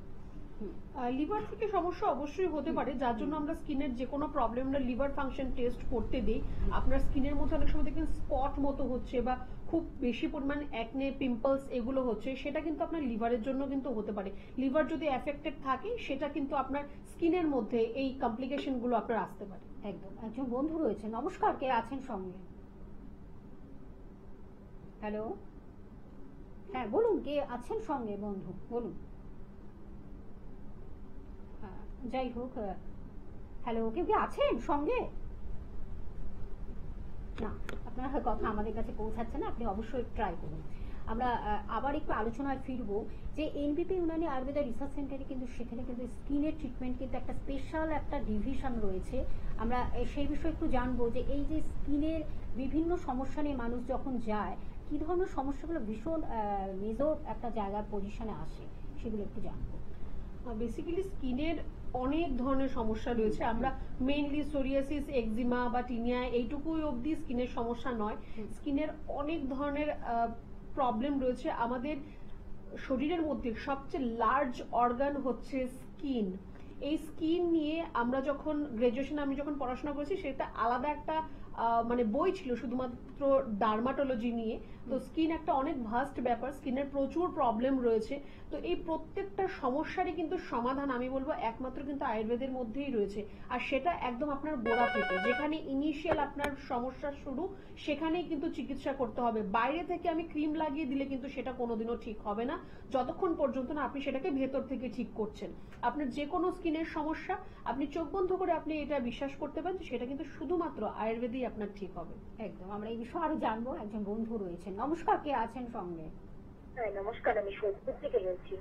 লিভার থেকে সমস্যা অবশ্যই হতে পারে, যার জন্য আমরা স্কিনের যে কোনো প্রবলেম আমরা লিভার ফাংশন টেস্ট করতে দিই। আপনার স্কিনের মধ্যে অনেক সময় দেখবেন স্পট মতো হচ্ছে বা খুব বেশি পরিমাণ অ্যাকনে, পিম্পলস এগুলো হচ্ছে, সেটা কিন্তু আপনার লিভারের জন্য কিন্তু হতে পারে। লিভার যদি অ্যাফেক্টেড থাকে সেটা কিন্তু আপনার স্কিনের মধ্যে এই কমপ্লিকেশন গুলো আপনার আসতে পারে। একদম। একজন বন্ধু রয়েছে, নমস্কার, কে আছেন সঙ্গে? হ্যালো, হ্যাঁ বলুন, কে আছেন সঙ্গে বন্ধু, বলুন। যাই হোক, হ্যালো, কেউ কি আছেন সঙ্গে? না, আপনার কথা আমাদের কাছে পৌঁছাচ্ছে না, আপনি অবশ্যই ট্রাই করুন। আমরা আবার একটু আলোচনায় ফিরবো যে এনবিপি ইউনানি আয়ুর্বেদা রিসার্চ সেন্টারে কিন্তু সেখানে কিন্তু স্কিনের ট্রিটমেন্ট কিন্তু একটা স্পেশাল একটা ডিভিশন রয়েছে। আমরা সেই বিষয়ে একটু জানবো যে এই যে স্কিনের বিভিন্ন সমস্যা নিয়ে মানুষ যখন যায়, কি ধরনের সমস্যাগুলো ভীষণ মেজর একটা জায়গার পজিশনে আসে, সেগুলো একটু জানবো। বেসিক্যালি স্কিনের অনেক ধরনের সমস্যা রয়েছে। আমরা মেইনলি সোরিয়াসিস, এক্সিমা বা টিনিয়া এইটুকুই অবধি স্কিনের সমস্যা নয়, স্কিনের অনেক ধরনের প্রবলেম রয়েছে। আমাদের শরীরের মধ্যে সবচেয়ে লার্জ অর্গান হচ্ছে স্কিন। এই স্কিন নিয়ে আমরা যখন গ্রাজুয়েশনে আমি যখন পড়াশোনা করেছি, সেটা আলাদা একটা মানে বই ছিল শুধুমাত্র ডার্মাটোলজি নিয়ে। তো স্কিন একটা অনেক ভাস্ট ব্যাপার, স্কিনের প্রচুর প্রবলেম রয়েছে। তো এই প্রত্যেকটা সমস্যারই কিন্তু সমাধান আমি বলবো একমাত্র কিন্তু আয়ুর্বেদের মধ্যেই রয়েছে। আর সেটা একদম আপনার গোড়া থেকে, যেখানে ইনিশিয়াল আপনার সমস্যা শুরু, সেখানেই কিন্তু চিকিৎসা করতে হবে। বাইরে থেকে আমি ক্রিম লাগিয়ে দিলে কিন্তু সেটা কোনোদিনও ঠিক হবে না, যতক্ষণ পর্যন্ত না আপনি সেটাকে ভেতর থেকে ঠিক করছেন। আপনার যে কোনো স্কিনের সমস্যা আপনি চোখ বন্ধ করে আপনি এটা বিশ্বাস করতে পারেন, সেটা কিন্তু শুধুমাত্র আয়ুর্বেদেই আপনার ঠিক হবে। একদম, আমরা এই বিষয়ে আরো জানবো। একজন বন্ধু রয়েছেন, নমস্কার, কে আছেন সঙ্গে? হ্যাঁ নমস্কার, আমি সোদপুর থেকে বলছি।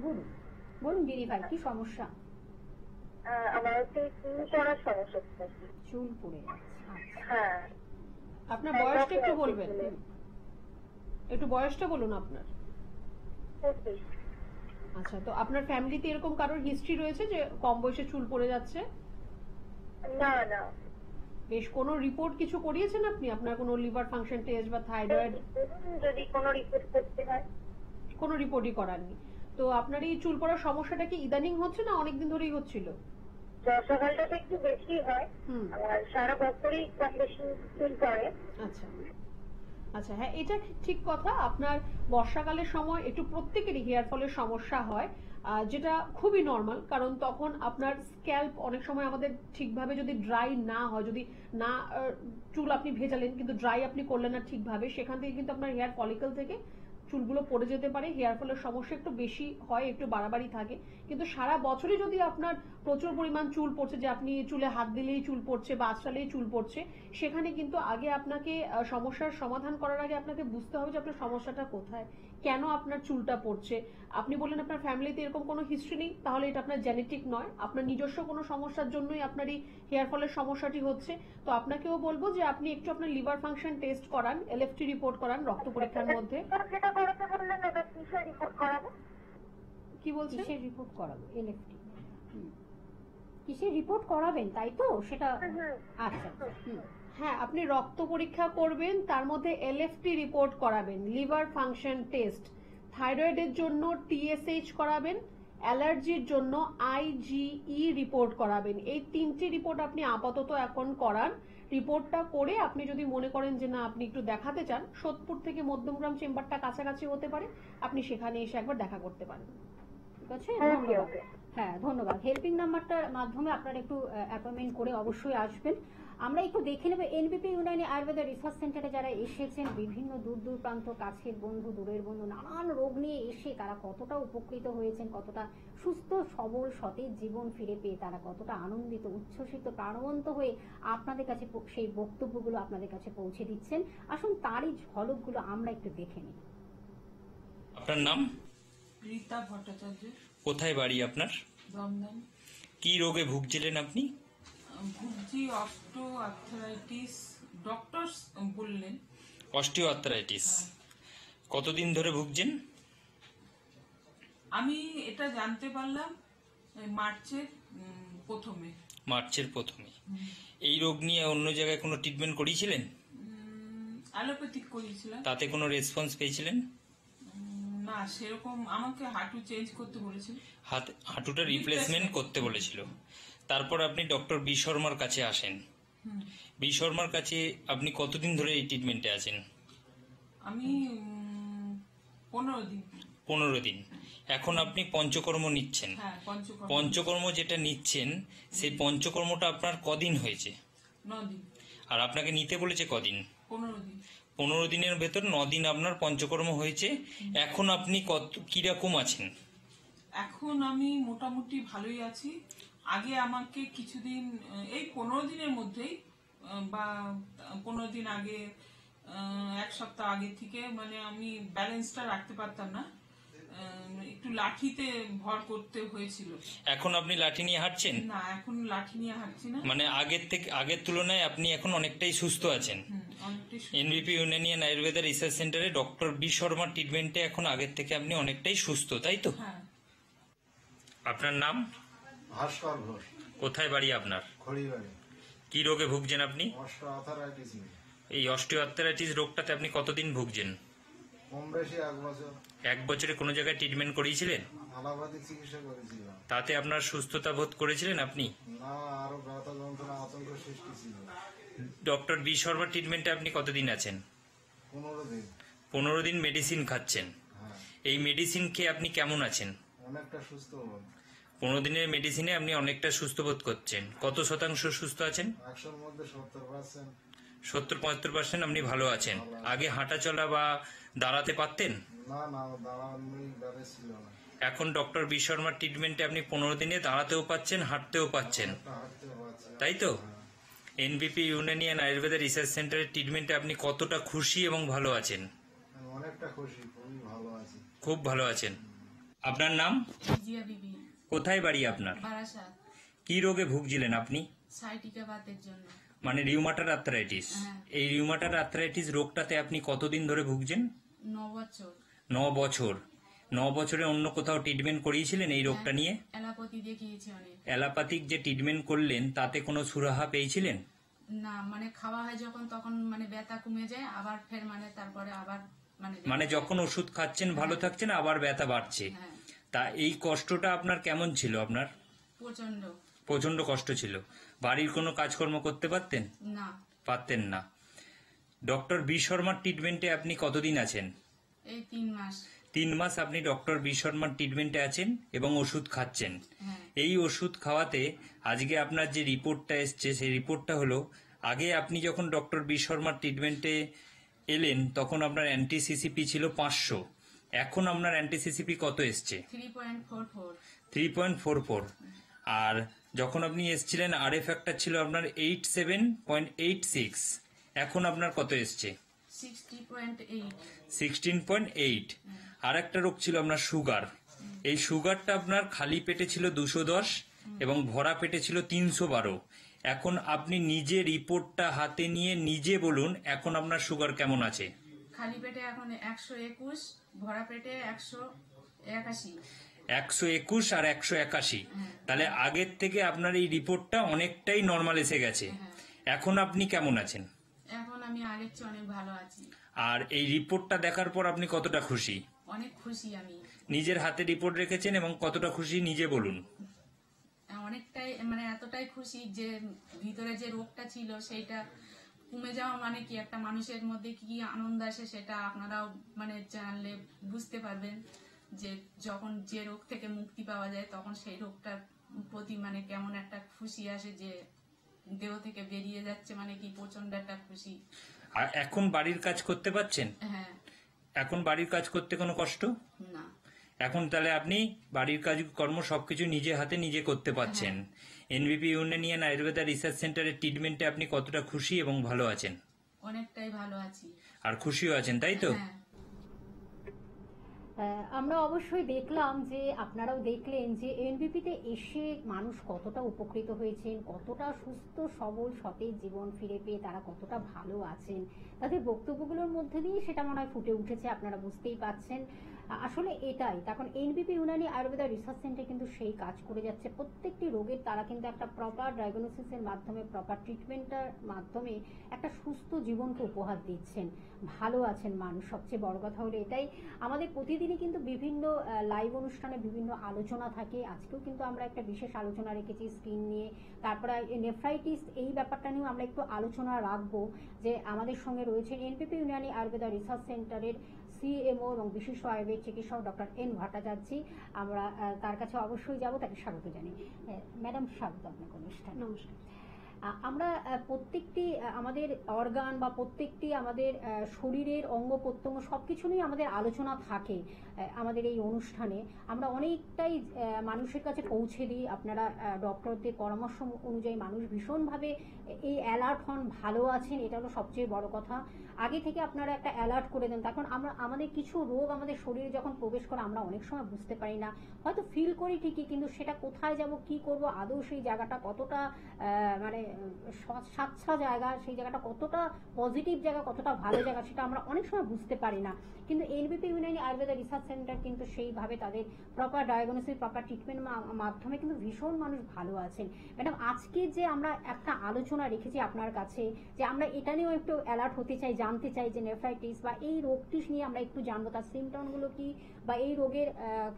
বলুন বলুন দিদি ভাই, কি সমস্যা? আমার হচ্ছে চুল পড়ার সমস্যা হচ্ছে। চুল পড়ে যাচ্ছে, আচ্ছা। হ্যাঁ, আপনার বয়সটা একটু বলবেন, একটু বয়সটা বলুন আপনার। 25। আচ্ছা, তো আপনার ফ্যামিলিতে এরকম কারোর হিস্ট্রি রয়েছে যে কম বয়সে চুল পড়ে যাচ্ছে? না না, বেশ, কোনো রিপোর্ট কিছু করিয়েছেন আপনি? আপনার কোনো লিভার ফাংশন টেস্ট বা থাইরয়েড যদি কোনো রিপোর্ট করতে হয়? কোনো রিপোর্টই করাননি। তো আপনার এই চুল পড়ার সমস্যাটা কি ইদানিং হচ্ছে না অনেকদিন ধরেই হচ্ছিল? বর্ষাকালটা তো একটু বেশি হয়, আর সারা বছরই কম বেশি চুল পড়ে। আচ্ছা আচ্ছা, হ্যাঁ এটা ঠিক কথা। আপনার বর্ষাকালের সময় একটু প্রত্যেকেরই হেয়ার ফলের সমস্যা হয়, যেটা খুবই নর্মাল, কারণ তখন আপনার স্ক্যাল্প অনেক সময় আমাদের ঠিকভাবে যদি ড্রাই না হয়, যদি না চুল আপনি ভেজালেন কিন্তু ড্রাই আপনি করলেন না ঠিকভাবে, সেখান থেকে কিন্তু আপনার হেয়ার ফলিকল থেকে চুলগুলো পড়ে যেতে পারে। হেয়ার ফলের সমস্যা একটু বেশি হয়, একটু বাড়াবাড়ি থাকে। কিন্তু সারা বছরই যদি আপনার প্রচুর পরিমাণ চুল পড়ছে, যে আপনি চুলে হাত দিলেই চুল পড়ছে বা আঁচড়ালেই চুল পড়ছে, সেখানে কিন্তু আগে আপনাকে সমস্যার সমাধান করার আগে আপনাকে বুঝতে হবে যে আপনার সমস্যাটা কোথায়, কেন আপনার চুলটা পড়ছে। আপনি বললেন আপনার ফ্যামিলিতে এরকম কোনো হিস্ট্রি নেই, তাহলে এটা আপনার জেনেটিক নয়, আপনার নিজস্ব কোনো সমস্যার জন্যই আপনার এই হেয়ার ফলের সমস্যাটি হচ্ছে। তো আপনাকেও বলবো যে আপনি একটু আপনার লিভার ফাংশন টেস্ট করান, এলএফটি রিপোর্ট করান রক্ত পরীক্ষার মধ্যে। যেটা করাতে বললেন ওটা কিসের রিপোর্ট করাবো? কি বলছেন? কিসের রিপোর্ট করাবো? এলএফটি কিসের রিপোর্ট করাবেন, তাই তো? সেটা আচ্ছা। হ্যাঁ, আপনি রক্ত পরীক্ষা করবেন, তার মধ্যে এলএফটি রিপোর্ট করাবেন, লিভার ফাংশন টেস্ট, থাইরয়েডের জন্য টিএসএইচ করাবেন, অ্যালার্জির জন্য আইজিই রিপোর্ট করাবেন। এই তিনটি রিপোর্ট আপনি আপাতত এখন করান। রিপোর্টটা করে আপনি যদি মনে করেন যে না আপনি একটু দেখাতে চান, সোদপুর থেকে মধ্যমগ্রাম চেম্বারটা কাছাকাছি হতে পারে, আপনি সেখানে এসে একবার দেখা করতে পারেন। ঠিক আছে, ধন্যবাদ। হ্যাঁ ধন্যবাদ। হেল্পিং নাম্বারটার মাধ্যমে আপনারা একটু অ্যাপয়েন্টমেন্ট করে অবশ্যই আসবেন। আমরা একটু দেখে নেব এনবিপি ইউনানি আয়ুর্বেদা রিসার্চ সেন্টারে যারা এসেছেন, বিভিন্ন দূর দূর প্রান্ত, কাছের বন্ধু, দূরের বন্ধু, নানান রোগ নিয়ে এসে তারা কতটা উপকৃত হয়েছেন, কতটা সুস্থ সবল সতেজ জীবন ফিরে পেয়ে তারা কতটা আনন্দিত, উচ্ছ্বসিত, প্রাণবন্ত হয়ে আপনাদের কাছে সেই বক্তব্যগুলো আপনাদের কাছে পৌঁছে দিচ্ছেন। আসুন তারই ঝলকগুলো আমরা একটু দেখে নিই। আপনার নাম? রীতা ভট্টাচার্য। কোথায় বাড়ি আপনার? দমদম। কি রোগে ভুগছিলেন আপনি? ভুগছি অস্টো আর্থারাইটিস, ডক্টর বললেন। Osteo arthritis. কতদিন ধরে ভুগছেন? আমি এটা জানতে পারলাম এই মার্চের প্রথমে। মার্চের প্রথমে। এই রোগ নিয়ে অন্য জায়গায় কোনো ট্রিটমেন্ট করিয়েছিলেন? অ্যালোপ্যাথিক করিয়েছিলাম। তাতে কোনো রেসপন্স পেয়েছিলেন? না, সেরকম আমাকে হাঁটু চেঞ্জ করতে বলেছিল। হাঁটুটা রিপ্লেসমেন্ট করতে বলেছিল। তারপর আপনি ডক্টর বি শর্মার কাছে আসেন। বি শর্মার কাছে আপনি কতদিন ধরে এই ট্রিটমেন্টে আছেন? আমি 15 দিন। 15 দিন। এখন আপনি পঞ্চকর্ম নিচ্ছেন। হ্যাঁ, পঞ্চকর্ম। পঞ্চকর্ম যেটা নিচ্ছেন সেই পঞ্চকর্মটা আপনার কদিন হয়েছে? 9 দিন। আর আপনাকে নিতে বলেছে কদিন? 15 দিন। 15 দিনের ভেতর 9 দিন আপনার পঞ্চকর্ম হয়েছে। এখন আপনি কিরকম আছেন? এখন আমি মোটামুটি ভালোই আছি। আগে আমাকে কিছুদিন, এই 15 দিনের মধ্যেই বা 15 দিন আগে, 1 সপ্তাহ আগে থেকে মানে আমি ব্যালেন্সটা রাখতে পারতাম না, একটু লাঠিতে ভর করতে হয়েছিল। এখন আপনি লাঠি নিয়ে হাঁটছেন? না, এখন লাঠি নিয়ে হাঁটছি না। মানে আগের তুলনায় আপনি এখন অনেকটাই সুস্থ আছেন। অনেকটাই এনবিপি ইউনানিয়ান আয়ুর্বেদা রিসার্চ সেন্টারে ডক্টর বি শর্মার ট্রিটমেন্টে এখন আগের থেকে আপনি অনেকটাই সুস্থ, তাই তো? হ্যাঁ। আপনার নাম? ভাস্কর ঘোষ, কোথায় বাড়ি আপনার? খড়িবাড়ি। কি রোগে ভুগছেন আপনি? অস্টিওআর্থ্রাইটিস নিয়ে এই অস্টিওআর্থ্রাইটিস রোগটাতে আপনি কতদিন ভুগছেন? কম বেশি 1 বছর। 1 বছরে কোনো জায়গায় ট্রিটমেন্ট করিয়েছিলেন? অ্যালোপ্যাথিক চিকিৎসা করেছিলাম। তাতে আপনার সুস্থতা বোধ করেছিলেন আপনি? না, আরো ব্যথা যন্ত্রণা আতঙ্ক সৃষ্টি ছিল। ডক্টর বি শর্মার ট্রিটমেন্টে আপনি কতদিন আছেন? 15 দিন। 15 দিন মেডিসিন খাচ্ছেন। হ্যাঁ, এই মেডিসিন খেয়ে আপনি কেমন আছেন? অনেকটা সুস্থ হন। 15 দিনের মেডিসিনে আপনি অনেকটা সুস্থ বোধ করছেন। কত শতাংশ সুস্থ আছেন? 100-র মধ্যে 70%। 70-75% আপনি ভালো আছেন। আগে হাঁটা চলা বা দাঁড়াতে পারতেন? না, দাঁড়ানোই ব্যালেন্স ছিল না। এখন ডক্টর বি শর্মার ট্রিটমেন্টে আপনি 15 দিনে দাঁড়াতেও পাচ্ছেন, হাঁটতেও পাচ্ছেন, একটা হাঁটতে পারছি। তাই তো? এনবিপি ইউনানিয়ান আয়ুর্বেদা রিসার্চ সেন্টারের ট্রিটমেন্টে আপনি কতটা খুশি এবং ভালো আছেন? আমি অনেকটা খুশি, খুবই ভালো আছি। খুব ভালো আছেন। আপনার নাম? জিয়া বিবি, কোথায় বাড়ি আপনার? বারাসাত। কি রোগে ভুগছিলেন আপনি? সাইটিকা বাতের জন্য। মানে রিউমাটার আর্থ্রাইটিস। হ্যাঁ। এই রিউমাটার আর্থ্রাইটিস রোগটাতে আপনি কতদিন ধরে ভুগছেন? 9 বছর। 9 বছর। 9 বছরে অন্য কোথাও ট্রিটমেন্ট করিয়েছিলেন এই রোগটা নিয়ে? অ্যালোপ্যাথি দেখিয়েছি অনেক। অ্যালোপ্যাথিক যে ট্রিটমেন্ট করলেন তাতে কোনো সুরাহা পেয়েছিলেন? না, মানে খাওয়া হয় যখন তখন মানে ব্যথা কমে যায়, আবার ফের মানে তারপরে আবার মানে যখন ওষুধ খাচ্ছেন ভালো থাকছেন, আবার ব্যথা বাড়ছে। হ্যাঁ, তা এই কষ্টটা আপনার কেমন ছিল? আপনার প্রচন্ড। প্রচন্ড কষ্ট ছিল। বাড়ির কোনো কাজকর্ম করতে পারতেন? না, পারতেন না। ডক্টর বি শর্মার ট্রিটমেন্টে আপনি কতদিন আছেন? এই 3 মাস। 3 মাস আপনি ডক্টর বি শর্মার ট্রিটমেন্টে আছেন এবং ওষুধ খাচ্ছেন। হ্যাঁ, এই ওষুধ খাওয়াতে আজকে আপনার যে রিপোর্টটা এসছে সেই রিপোর্টটা হলো, আগে আপনি যখন ডক্টর বি শর্মার ট্রিটমেন্টে এলেন তখন আপনার অ্যান্টি-সিসিপি ছিল 500, এখন আপনার অ্যান্টি-সিসিপি কত এসছে? 3.44। 3.44। আর যখন আপনি এসছিলেন আরএ ফ্যাক্টর ছিল আপনার 87.86, এখন আপনার কত এসছে? 60.8। 16.8। আর একটা রোগ ছিল আপনার সুগার। এই সুগারটা আপনার খালি পেটে ছিল 210 এবং ভরা পেটে ছিল 312। এখন আপনি নিজে রিপোর্টটা হাতে নিয়ে নিজে বলুন এখন আপনার সুগার কেমন আছে? খালি পেটে এখন 121, ভরা পেটে 181। 121 আর 181। তাহলে আগের থেকে আপনার এই রিপোর্টটা অনেকটাই নর্মাল এসে গেছে। এখন আপনি কেমন আছেন? এখন আমি আগের চেয়ে অনেক ভালো আছি। আর এই রিপোর্টটা দেখার পর আপনি কতটা খুশি? অনেক খুশি আমি। নিজের হাতে রিপোর্ট রেখেছেন এবং কতটা খুশি নিজে বলুন। অনেকটাই, মানে এতটাই খুশি যে ভিতরে যে রোগটা ছিল সেইটা কমে যাওয়া মানে কি একটা মানুষের মধ্যে কি আনন্দ আসে সেটা আপনারাও মানে জানলে বুঝতে পারবেন, যে যখন যে রোগ থেকে মুক্তি পাওয়া যায় তখন সেই রোগটার প্রতি মানে কেমন একটা খুশি আসে, যে দেহ থেকে বেরিয়ে যাচ্ছে মানে কি প্রচন্ড একটা খুশি। আর এখন বাড়ির কাজ করতে পারছেন? হ্যাঁ। এখন বাড়ির কাজ করতে কোনো কষ্ট? না। এখন তাহলে আপনি বাড়ির কাজ কর্ম সবকিছু নিজে হাতে নিজে করতে পারছেন। এনবিপি ইউনানিয়ান আয়ুর্বেদা রিসার্চ সেন্টারের ট্রিটমেন্টে আপনি কতটা খুশি এবং ভালো আছেন? অনেকটাই ভালো আছি। আর খুশিও আছেন, তাই তো? হ্যাঁ। আমরা অবশ্যই দেখলাম যে আপনারাও দেখলেন যে এনবিপিতে এসে মানুষ কতটা উপকৃত হয়েছেন, কতটা সুস্থ সবল সতেজ জীবন ফিরে পেয়ে তারা কতটা ভালো আছেন। তাদের বক্তব্যগুলোর মধ্যে দিয়ে সেটা মনে হয় ফুটে উঠেছে, আপনারা বুঝতেই পাচ্ছেন। আসলে এটাই তখন এনবিপি ইউনানি আয়ুর্বেদা রিসার্চ সেন্টার কিন্তু সেই কাজ করে যাচ্ছে। প্রত্যেকটি রোগের তারা কিন্তু একটা প্রপার ডায়াগনোসিসের মাধ্যমে, প্রপার ট্রিটমেন্টের মাধ্যমে একটা সুস্থ জীবনকে উপহার দিচ্ছেন, ভালো আছেন মানুষ। সবচেয়ে বড় কথা হলো এটাই। আমাদের প্রতিদিনই কিন্তু বিভিন্ন লাইভ অনুষ্ঠানে বিভিন্ন আলোচনা থাকে। আজকেও কিন্তু আমরা একটা বিশেষ আলোচনা রেখেছি স্কিন নিয়ে, তারপরে নেফ্রাইটিস এই ব্যাপারটা নিয়েও আমরা একটু আলোচনা রাখবো। যে আমাদের সঙ্গে রয়েছে এনপিপি ইউনানি আয়ুর্বেদা রিসার্চ সেন্টারের সিএমও এবং বিশিষ্ট আয়ুর্বেদ চিকিৎসক ডক্টর এন ভট্টাচার্য। আমরা তার কাছে অবশ্যই যাব, তাকে স্বাগত জানাই। ম্যাডাম, স্বাগত আপনাকে অনুষ্ঠানে। নমস্কার। আমরা প্রত্যেকটি আমাদের অর্গান বা প্রত্যেকটি আমাদের শরীরের অঙ্গ প্রত্যঙ্গ সবকিছু নিয়ে আমাদের আলোচনা থাকে আমাদের এই অনুষ্ঠানে। আমরা অনেকটাই মানুষের কাছে পৌঁছে দিই। আপনারা ডক্টরদের পরামর্শ অনুযায়ী মানুষ ভীষণভাবে এই অ্যালার্ট হন, ভালো আছেন, এটা হলো সবচেয়ে বড় কথা। আগে থেকে আপনারা একটা অ্যালার্ট করে দেন, তখন আমাদের কিছু রোগ আমাদের শরীরে যখন প্রবেশ করে আমরা অনেক সময় বুঝতে পারি না, হয়তো ফিল করি ঠিকই, কিন্তু সেটা কোথায় যাব, কি করব, আদৌ সেই জায়গাটা কতটা মানে স্বাচ্ছা জায়গা, সেই জায়গাটা কতটা পজিটিভ জায়গা, কতটা ভালো জায়গা, সেটা আমরা অনেক সময় বুঝতে পারি না। কিন্তু এনবিপি ইউনানি আয়ুর্বেদা রিসার্চ সেন্টার কিন্তু সেইভাবে তাদের প্রপার ডায়াগনোসিস, প্রপার ট্রিটমেন্ট মাধ্যমে কিন্তু ভীষণ মানুষ ভালো আছেন। ম্যাডাম, আজকে যে আমরা একটা আলোচনা রেখেছি আপনার কাছে, যে আমরা এটা নিয়েও একটু অ্যালার্ট হতে চাই, জানতে চাই যে নেফ্রাইটিস বা এই রোগটি নিয়ে আমরা একটু জানবো, তার সিমটমগুলো কি, বা এই রোগের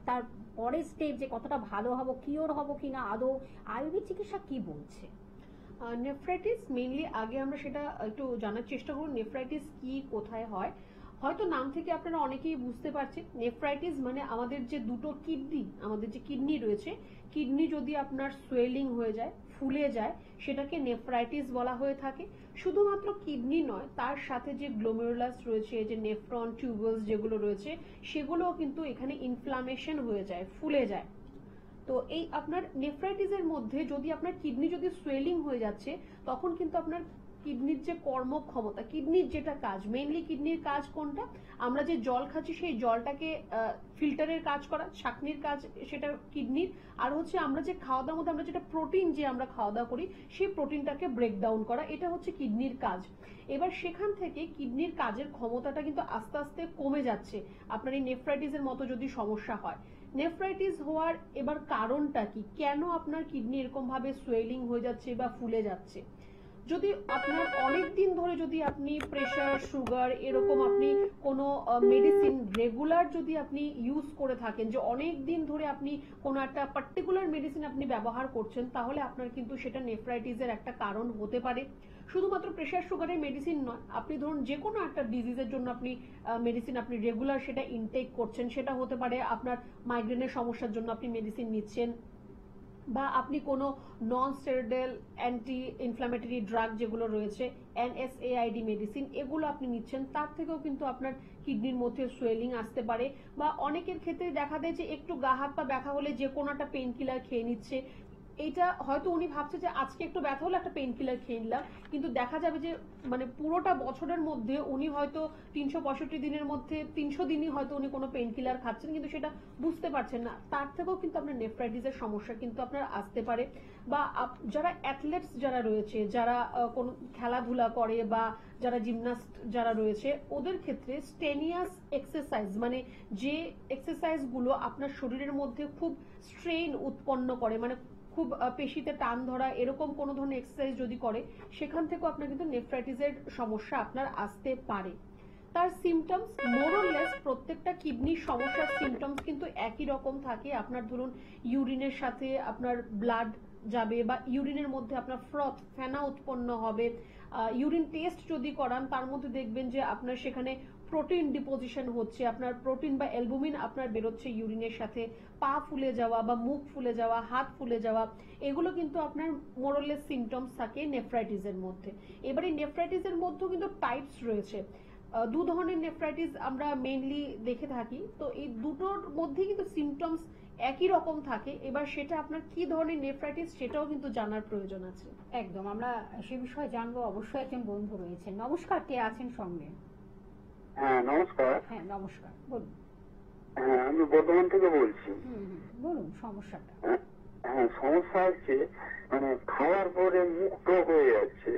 তার পরের স্টেপ যে কতটা ভালো হবো, কিওর হবো কিনা, আদৌ আয়ুর্বেদ চিকিৎসা কি বলছে। নেফ্রাইটিস মেইনলি আগে আমরা সেটা একটু জানার চেষ্টা করব, নেফ্রাইটিস কি, কোথায় হয়। হয়তো নাম থেকে আপনারা অনেকেই বুঝতে পারছেন, নেফ্রাইটিস মানে আমাদের যে দুটো কিডনি, আমাদের যে কিডনি রয়েছে, কিডনি যদি আপনার সোয়েলিং হয়ে যায়, ফুলে যায়, সেটাকে নেফ্রাইটিস বলা হয়ে থাকে। শুধুমাত্র কিডনি নয়, তার সাথে যে গ্লোমেরুলাস রয়েছে, যে নেফ্রন টিউবুলস যেগুলো রয়েছে, সেগুলোও কিন্তু এখানে ইনফ্লামেশন হয়ে যায়, ফুলে যায়। তো এই আপনার নেফ্রাইটিসের মধ্যে যদি আপনার কিডনি যদি সোয়েলিং হয়ে যাচ্ছে, তখন কিন্তু আপনার কিডনির যে কর্মক্ষমতা, কিডনির যেটা কাজ, মেইনলি কিডনির কাজ কোনটা, আমরা যে জল খাচ্ছি সেই জলটাকে ফিল্টারের কাজ করা, ছাঁকনির কাজ সেটা কিডনির, আর হচ্ছে আমরা যে খাওয়া দাওয়ার মধ্যে আমরা যেটা প্রোটিন যে আমরা খাওয়া দাওয়া করি, সেই প্রোটিনটাকে ব্রেকডাউন করা, এটা হচ্ছে কিডনির কাজ। এবার সেখান থেকে কিডনির কাজের ক্ষমতাটা কিন্তু আস্তে আস্তে কমে যাচ্ছে আপনার এই নেফ্রাইটিসের মতো যদি সমস্যা হয়। নেফ্রাইটিস হওয়ার এবার কারণটা কি, কেন আপনার কিডনি এরকম ভাবে সোয়েলিং হয়ে যাচ্ছে বা ফুলে যাচ্ছে। যদি আপনার অনেক দিন ধরে যদি আপনি প্রেসার, সুগার এরকম আপনি কোনো মেডিসিন রেগুলার যদি আপনি ইউজ করে থাকেন, যে অনেক দিন ধরে আপনি কোনো একটা পার্টিকুলার মেডিসিন আপনি ব্যবহার করছেন, তাহলে আপনার কিন্তু সেটা নেফ্রাইটিসের একটা কারণ হতে পারে। শুধুমাত্র প্রেসার সুগারের মেডিসিন নয়, আপনি ধরুন যে কোনো একটা ডিজিজের জন্য আপনি মেডিসিন আপনি রেগুলার সেটা ইনটেক করছেন, সেটা হতে পারে আপনার মাইগ্রেনের সমস্যার জন্য আপনি মেডিসিন নিচ্ছেন, বা আপনি কোনো non steroidal anti inflammatory drug যেগুলো রয়েছে, NSAID মেডিসিন, এগুলো আপনি নিচ্ছেন, তার থেকেও কিন্তু আপনার কিডনির মধ্যে সোয়েলিং আসতে পারে। বা অনেকের ক্ষেত্রে দেখা দেয় যে একটু গা হাত পা ব্যথা হলে যে কোনো একটা পেন কিলার খেয়ে নিচ্ছে, এইটা হয়তো উনি ভাবছে যে আজকে একটু ব্যথা হলে একটা পেন কিলার খেয়ে নিলাম, কিন্তু দেখা যাবে যে মানে পুরোটা বছরের মধ্যে উনি হয়তো 365 দিনের মধ্যে 300 দিনই হয়তো উনি কোনো পেন কিলার খাচ্ছেন, কিন্তু সেটা বুঝতে পারছেন না। তার থেকেও কিন্তু আপনার নেফ্রাইটিসের সমস্যা কিন্তু আপনার আসতে পারে। বা যারা অ্যাথলেটস যারা রয়েছে, যারা কোনো খেলাধুলা করে, বা যারা জিমনাস্ট যারা রয়েছে, ওদের ক্ষেত্রে স্টেনিয়াস এক্সারসাইজ, মানে যে এক্সারসাইজ গুলো আপনার শরীরের মধ্যে খুব স্ট্রেন উৎপন্ন করে, মানে খুব পেশিতে টান ধরা, এরকম কোনো ধরনের এক্সারসাইজ যদি করে, সেখান থেকেও আপনার কিন্তু নেফ্রাইটিসের সমস্যা আপনার আসতে পারে। তার সিমটমস মোরলেস প্রত্যেকটা কিডনির সমস্যার সিমটমস কিন্তু একই রকম থাকে। আপনার ধরুন ইউরিনের সাথে আপনার ব্লাড যাবে, বা ইউরিনের মধ্যে আপনার ফ্রথ, ফেনা উৎপন্ন হবে। ইউরিন টেস্ট যদি করান, তার মধ্যে দেখবেন যে আপনার সেখানে প্রোটিন ডিপোজিশন হচ্ছে, আপনার প্রোটিন বা অ্যালবুমিন আপনার বেরোচ্ছে ইউরিনের সাথে। পা ফুলে যাওয়া বা মুখ ফুলে যাওয়া, হাত ফুলে যাওয়া, এগুলো কিন্তু আপনার মোরলেস সিমটমস থাকে নেফ্রাইটিসের মধ্যে। এবারে নেফ্রাইটিসের মধ্যেও কিন্তু টাইপস রয়েছে। দু ধরনের নেফ্রাইটিস আমরা মেইনলি দেখে থাকি, তো এই দুটোর মধ্যে কিন্তু সিমটমস একই রকম থাকে। এবার সেটা আপনার কি ধরনের নেফ্রাইটিস সেটাও কিন্তু জানার প্রয়োজন আছে। একদম, আমরা সে বিষয়ে জানবো। অবশ্যই একজন বন্ধু রয়েছেন। নমস্কার, কে আছেন সঙ্গে? হ্যাঁ নমস্কার। হ্যাঁ নমস্কার, বলুন। হ্যাঁ আমি বর্ধমান থেকে বলছি। বলুন সমস্যাটা। হ্যাঁ সমস্যা হচ্ছে মানে খাওয়ার পরে মুখ টক হয়ে যাচ্ছে,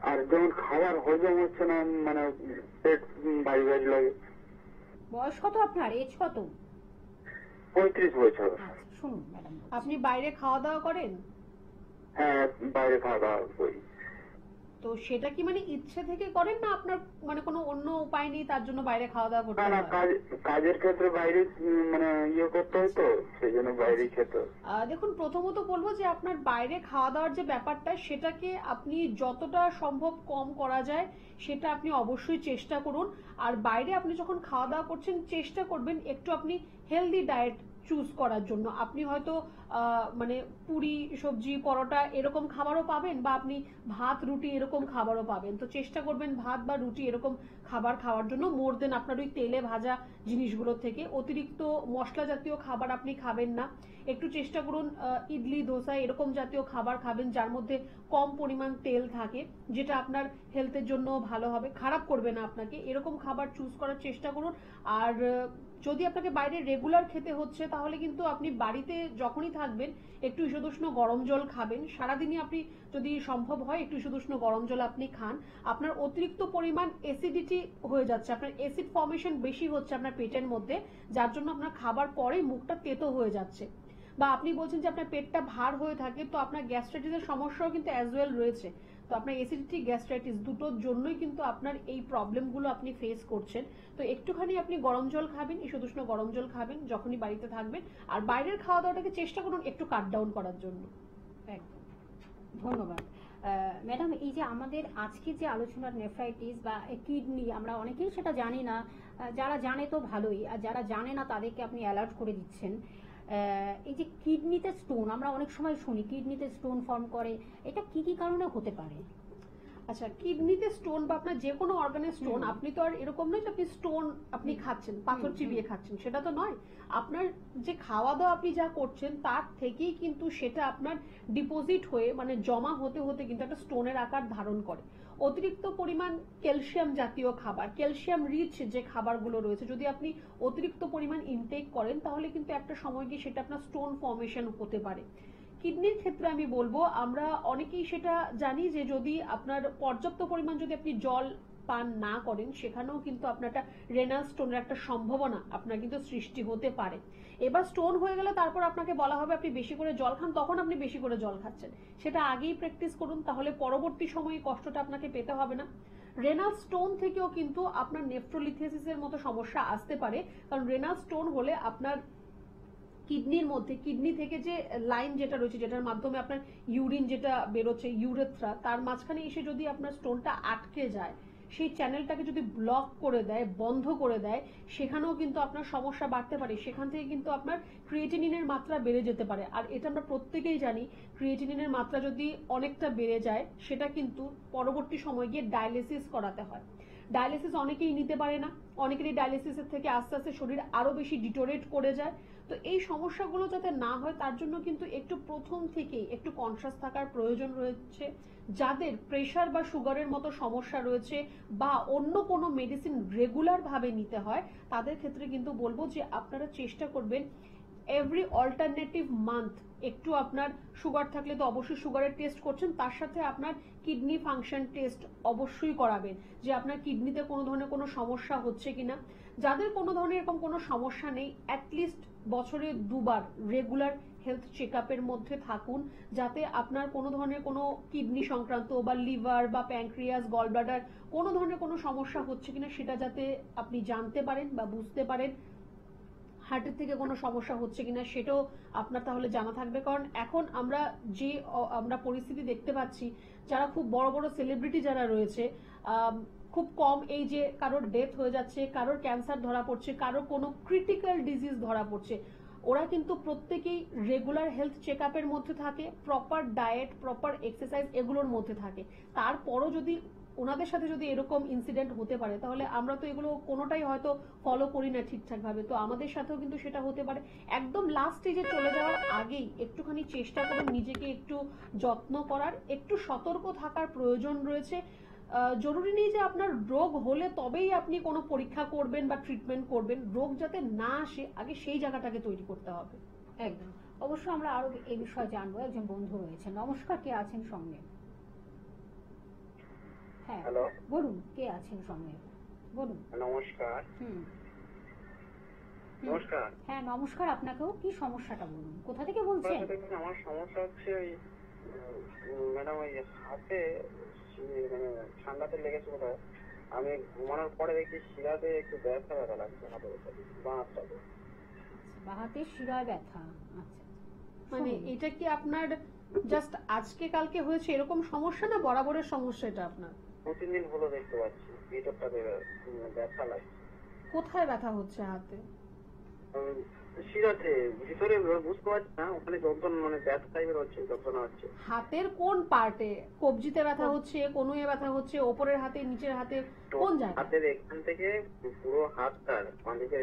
আর যেমন খাবার হজম হচ্ছে না, মানে পেট ভারী ভারী লাগে। বয়স কত আপনার, এজ কত? 35 বছর। আচ্ছা শুনুন ম্যাডাম, আপনি বাইরে খাওয়া দাওয়া করেন? হ্যাঁ, বাইরে খাওয়া দাওয়া করি। তো সেটা কি মানে ইচ্ছে থেকে করেন, না আপনার মানে কোনো অন্য উপায় নেই তার জন্য বাইরে খাওয়া দাওয়া করতে না না, হয়? কাজের ক্ষেত্রে বাইরে মানে করতে হয়, তো সেই জন্য বাইরে খেতে। দেখুন, প্রথমত বলবো যে আপনার বাইরে খাওয়া দাওয়ার যে ব্যাপারটা, সেটাকে আপনি যতটা সম্ভব কম করা যায় সেটা আপনি অবশ্যই চেষ্টা করুন। আর বাইরে আপনি যখন খাওয়া দাওয়া করছেন, চেষ্টা করবেন একটু আপনি হেলদি ডায়েট চুজ করার জন্য। আপনি হয়তো মানে পুরি, সবজি, পরোটা এরকম খাবারও পাবেন, বা আপনি ভাত, রুটি এরকম খাবারও পাবেন। তো চেষ্টা করবেন ভাত বা রুটি এরকম খাবার খাওয়ার জন্য, মোর দেন আপনার ওই তেলে ভাজা জিনিসগুলো থেকে। অতিরিক্ত মশলা জাতীয় খাবার আপনি খাবেন না। একটু চেষ্টা করুন ইডলি, ধোসা এরকম জাতীয় খাবার খাবেন যার মধ্যে কম পরিমাণ তেল থাকে, যেটা আপনার হেলথের জন্য ভালো হবে, খারাপ করবে না আপনাকে। এরকম খাবার চুজ করার চেষ্টা করুন। আর যদি আপনাকে বাইরে রেগুলার খেতে হচ্ছে, তাহলে কিন্তু আপনি বাড়িতে যখনই থাকবেন একটু ঈষদুষ্ণ গরম জল খাবেন। সারাদিনই আপনি যদি সম্ভব হয় একটু ঈষদুষ্ণ গরম জল আপনি খান। আপনার অতিরিক্ত পরিমাণ অ্যাসিডিটি হয়ে যাচ্ছে, আপনার অ্যাসিড ফর্মেশন বেশি হচ্ছে আপনার পেটের মধ্যে, যার জন্য আপনার খাবার পরে মুখটা তেতো হয়ে যাচ্ছে। বা আপনি বলছেন যে আপনার পেটটা ভার হয়ে থাকে, তো আপনার গ্যাস্ট্রাইটিসের সমস্যাও কিন্তু অ্যাজ ওয়েল রয়েছে। তো আপনার অ্যাসিডিটি, গ্যাস্ট্রাইটিস দুটোর জন্যই কিন্তু আপনার এই প্রবলেমগুলো আপনি ফেস করছেন। তো একটুখানি আপনি গরম জল খাবেন, ঈষদুষ্ণ গরম জল খাবেন যখনই বাড়িতে থাকবেন। আর বাইরের খাওয়া দাওয়াটাকে চেষ্টা করুন একটু কাট ডাউন করার জন্য। একদম ধন্যবাদ। ম্যাডাম, এই যে আমাদের আজকে যে আলোচনার নেফ্রাইটিস বা কিডনি, আমরা অনেকেই সেটা জানি না। যারা জানে তো ভালোই, আর যারা জানে না তাদেরকে আপনি অ্যালার্ট করে দিচ্ছেন। এই যে কিডনিতে স্টোন, আমরা অনেক সময় শুনি কিডনিতে স্টোন ফর্ম করে, এটা কি কি কারণে হতে পারে? আচ্ছা, কিডনিতে স্টোন বা আপনার যে কোনো অর্গানের স্টোন, আপনি তো আর এরকম নয় যে আপনি স্টোন আপনি খাচ্ছেন, পাথর চিবিয়ে খাচ্ছেন, সেটা তো নয়। আপনার যে খাওয়া দাওয়া আপনি যা করছেন তার থেকেই কিন্তু সেটা আপনার ডিপোজিট হয়ে মানে জমা হতে হতে কিন্তু একটা স্টোনের আকার ধারণ করে। অতিরিক্ত পরিমাণ ক্যালসিয়াম জাতীয় খাবার, ক্যালসিয়াম রিচ যে খাবারগুলো রয়েছে, যদি আপনি অতিরিক্ত পরিমাণ ইনটেক করেন, তাহলে কিন্তু একটা সময় গিয়ে সেটা আপনার স্টোন ফর্মেশন হতে পারে। কিডনির ক্ষেত্রে আমি বলবো, আমরা অনেকেই সেটা জানি যে যদি আপনার পর্যাপ্ত পরিমাণ যদি আপনি জল পান না করেন, সেখানেও কিন্তু আপনার একটা রেনাল স্টোনের একটা সম্ভাবনা আপনার কিন্তু সৃষ্টি হতে পারে। এবার স্টোন হয়ে গেলে তারপর আপনাকে বলা হবে আপনি বেশি করে জল খান, তখন আপনি বেশি করে জল খাচ্ছেন। সেটা আগেই প্র্যাকটিস করুন, তাহলে পরবর্তী সময়ে কষ্টটা আপনাকে পেতে হবে না। রেনাল স্টোন থেকেও কিন্তু আপনার নেফ্রোলিথিসিসের মতো সমস্যা আসতে পারে, কারণ রেনাল স্টোন হলে আপনার কিডনির মধ্যে, কিডনি থেকে যে লাইন যেটা রয়েছে, যেটার মাধ্যমে আপনার ইউরিন যেটা বেরোচ্ছে, ইউরেথ্রা, তার মাঝখানে এসে যদি আপনার স্টোনটা আটকে যায়, সেই চ্যানেলটাকে যদি ব্লক করে দেয়, বন্ধ করে দেয়, সেখানেও কিন্তু আপনার সমস্যা বাড়তে পারে। সেখান থেকে কিন্তু আপনার ক্রিয়েটিনিনের মাত্রা বেড়ে যেতে পারে। আর এটা আমরা প্রত্যেকেই জানি, ক্রিয়েটিনিনের মাত্রা যদি অনেকটা বেড়ে যায়, সেটা কিন্তু পরবর্তী সময় গিয়ে ডায়ালিসিস করাতে হয়। ডায়ালিসিস অনেকেই নিতে পারে না, অনেকেরই ডায়ালিসিসের থেকে আস্তে আস্তে শরীর আরো বেশি ডিটোরেট করে যায়। তো এই সমস্যাগুলো যাতে না হয় তার জন্য কিন্তু একটু প্রথম থেকেই একটু কনসাস থাকার প্রয়োজন রয়েছে। যাদের প্রেশার বা সুগারের মতো সমস্যা রয়েছে বা অন্য কোনো মেডিসিন রেগুলার ভাবে নিতে হয়, তাদের ক্ষেত্রে কিন্তু বলবো যে আপনারা চেষ্টা করবেন এভরি অল্টারনেটিভ মান্থ একটু আপনার সুগার থাকলে তো অবশ্যই সুগারের টেস্ট করছেন, তার সাথে আপনার কিডনি ফাংশন টেস্ট অবশ্যই করাবেন, যে আপনার কিডনিতে কোনো ধরনের কোনো সমস্যা হচ্ছে কিনা। যাদের কোনো ধরনের এরকম কোনো সমস্যা নেই, অ্যাটলিস্ট বছরে 2 বার রেগুলার হেলথ চেক আপের মধ্যে থাকুন, যাতে আপনার কোনো ধরনের কোনো কিডনি সংক্রান্ত বা লিভার বা প্যানক্রিয়াস, গলব্লাডার কোনো ধরনের কোনো সমস্যা হচ্ছে কিনা সেটা যাতে আপনি জানতে পারেন বা বুঝতে পারেন। হার্টের থেকে কোনো সমস্যা হচ্ছে কিনা সেটাও আপনার তাহলে জানা থাকবে। কারণ এখন আমরা পরিস্থিতি দেখতে পাচ্ছি, যারা খুব বড় বড় সেলিব্রিটি যারা রয়েছে, খুব কম এই যে কারোর ডেথ হয়ে যাচ্ছে, কারোর ক্যান্সার ধরা পড়ছে, কারোর কোনো ক্রিটিক্যাল ডিজিজ ধরা পড়ছে, ওরা কিন্তু প্রত্যেকেই রেগুলার হেলথ চেক আপের মধ্যে থাকে, প্রপার ডায়েট, প্রপার এক্সারসাইজ এগুলোর মধ্যে থাকে। তারপরও যদি ওনাদের সাথে যদি এরকম ইনসিডেন্ট হতে পারে, তাহলে আমরা তো এগুলো কোনোটাই হয়তো ফলো করি না ঠিকঠাক ভাবে, তো আমাদের সাথেও কিন্তু সেটা হতে পারে। একদম লাস্ট স্টেজে চলে যাওয়ার আগেই একটুখানি চেষ্টা করুন নিজেকে একটু যত্ন করার, একটু সতর্ক থাকার প্রয়োজন রয়েছে। জরুরি নেই যে আপনার রোগ হলে তবেই আপনি কোনো পরীক্ষা করবেন বা ট্রিটমেন্ট করবেন। রোগ যাতে না আসে, আগে সেই জায়গাটাকে তৈরি করতে হবে। একদম, অবশ্য আমরা আরো এই বিষয়ে জানবো। একজন বন্ধু রয়েছে, নমস্কার, কে আছেন সঙ্গে? হ্যাঁ হ্যালো, বলুন, কে আছেন সঙ্গে, বলুন। নমস্কার। নমস্কার। হ্যাঁ নমস্কার আপনাকেও। কি সমস্যাটা বলুন, কোথা থেকে বলছেন? দেখুন, আমার সমস্যা হচ্ছে ওই ম্যাডাম ওই হাতে মানে ঠান্ডাতে লেগেছে বোধহয়। আমি ঘুমানোর পরে দেখি শিরাতে একটু ব্যথা ব্যথা লাগছে হাতের উপরে, বাঁ হাতটাতে। বাঁ হাতে শিরায় ব্যথা, আচ্ছা। মানে শুনুন, এটা কি আপনার জাস্ট আজকে কালকে হয়েছে এরকম সমস্যা, না বরাবরের সমস্যা এটা আপনার? 2-3 দিন হলো দেখতে পাচ্ছি ভিতরটাতে ব্যথা লাগছে। কোথায় ব্যথা হচ্ছে হাতে? শিরাতে ভিতরে বুঝতে পারছি না, ওখানে যন্ত্রণা মানে ব্যথা টাইপের হচ্ছে, যন্ত্রণা হচ্ছে। হাতের কোন পার্টে? কবজিতে ব্যথা হচ্ছে, কনুয়ে ব্যথা হচ্ছে, ওপরের হাতে, নিচের হাতে, কোন জায়গায়? হাতের এখান থেকে পুরো হাতটার বাঁদিকে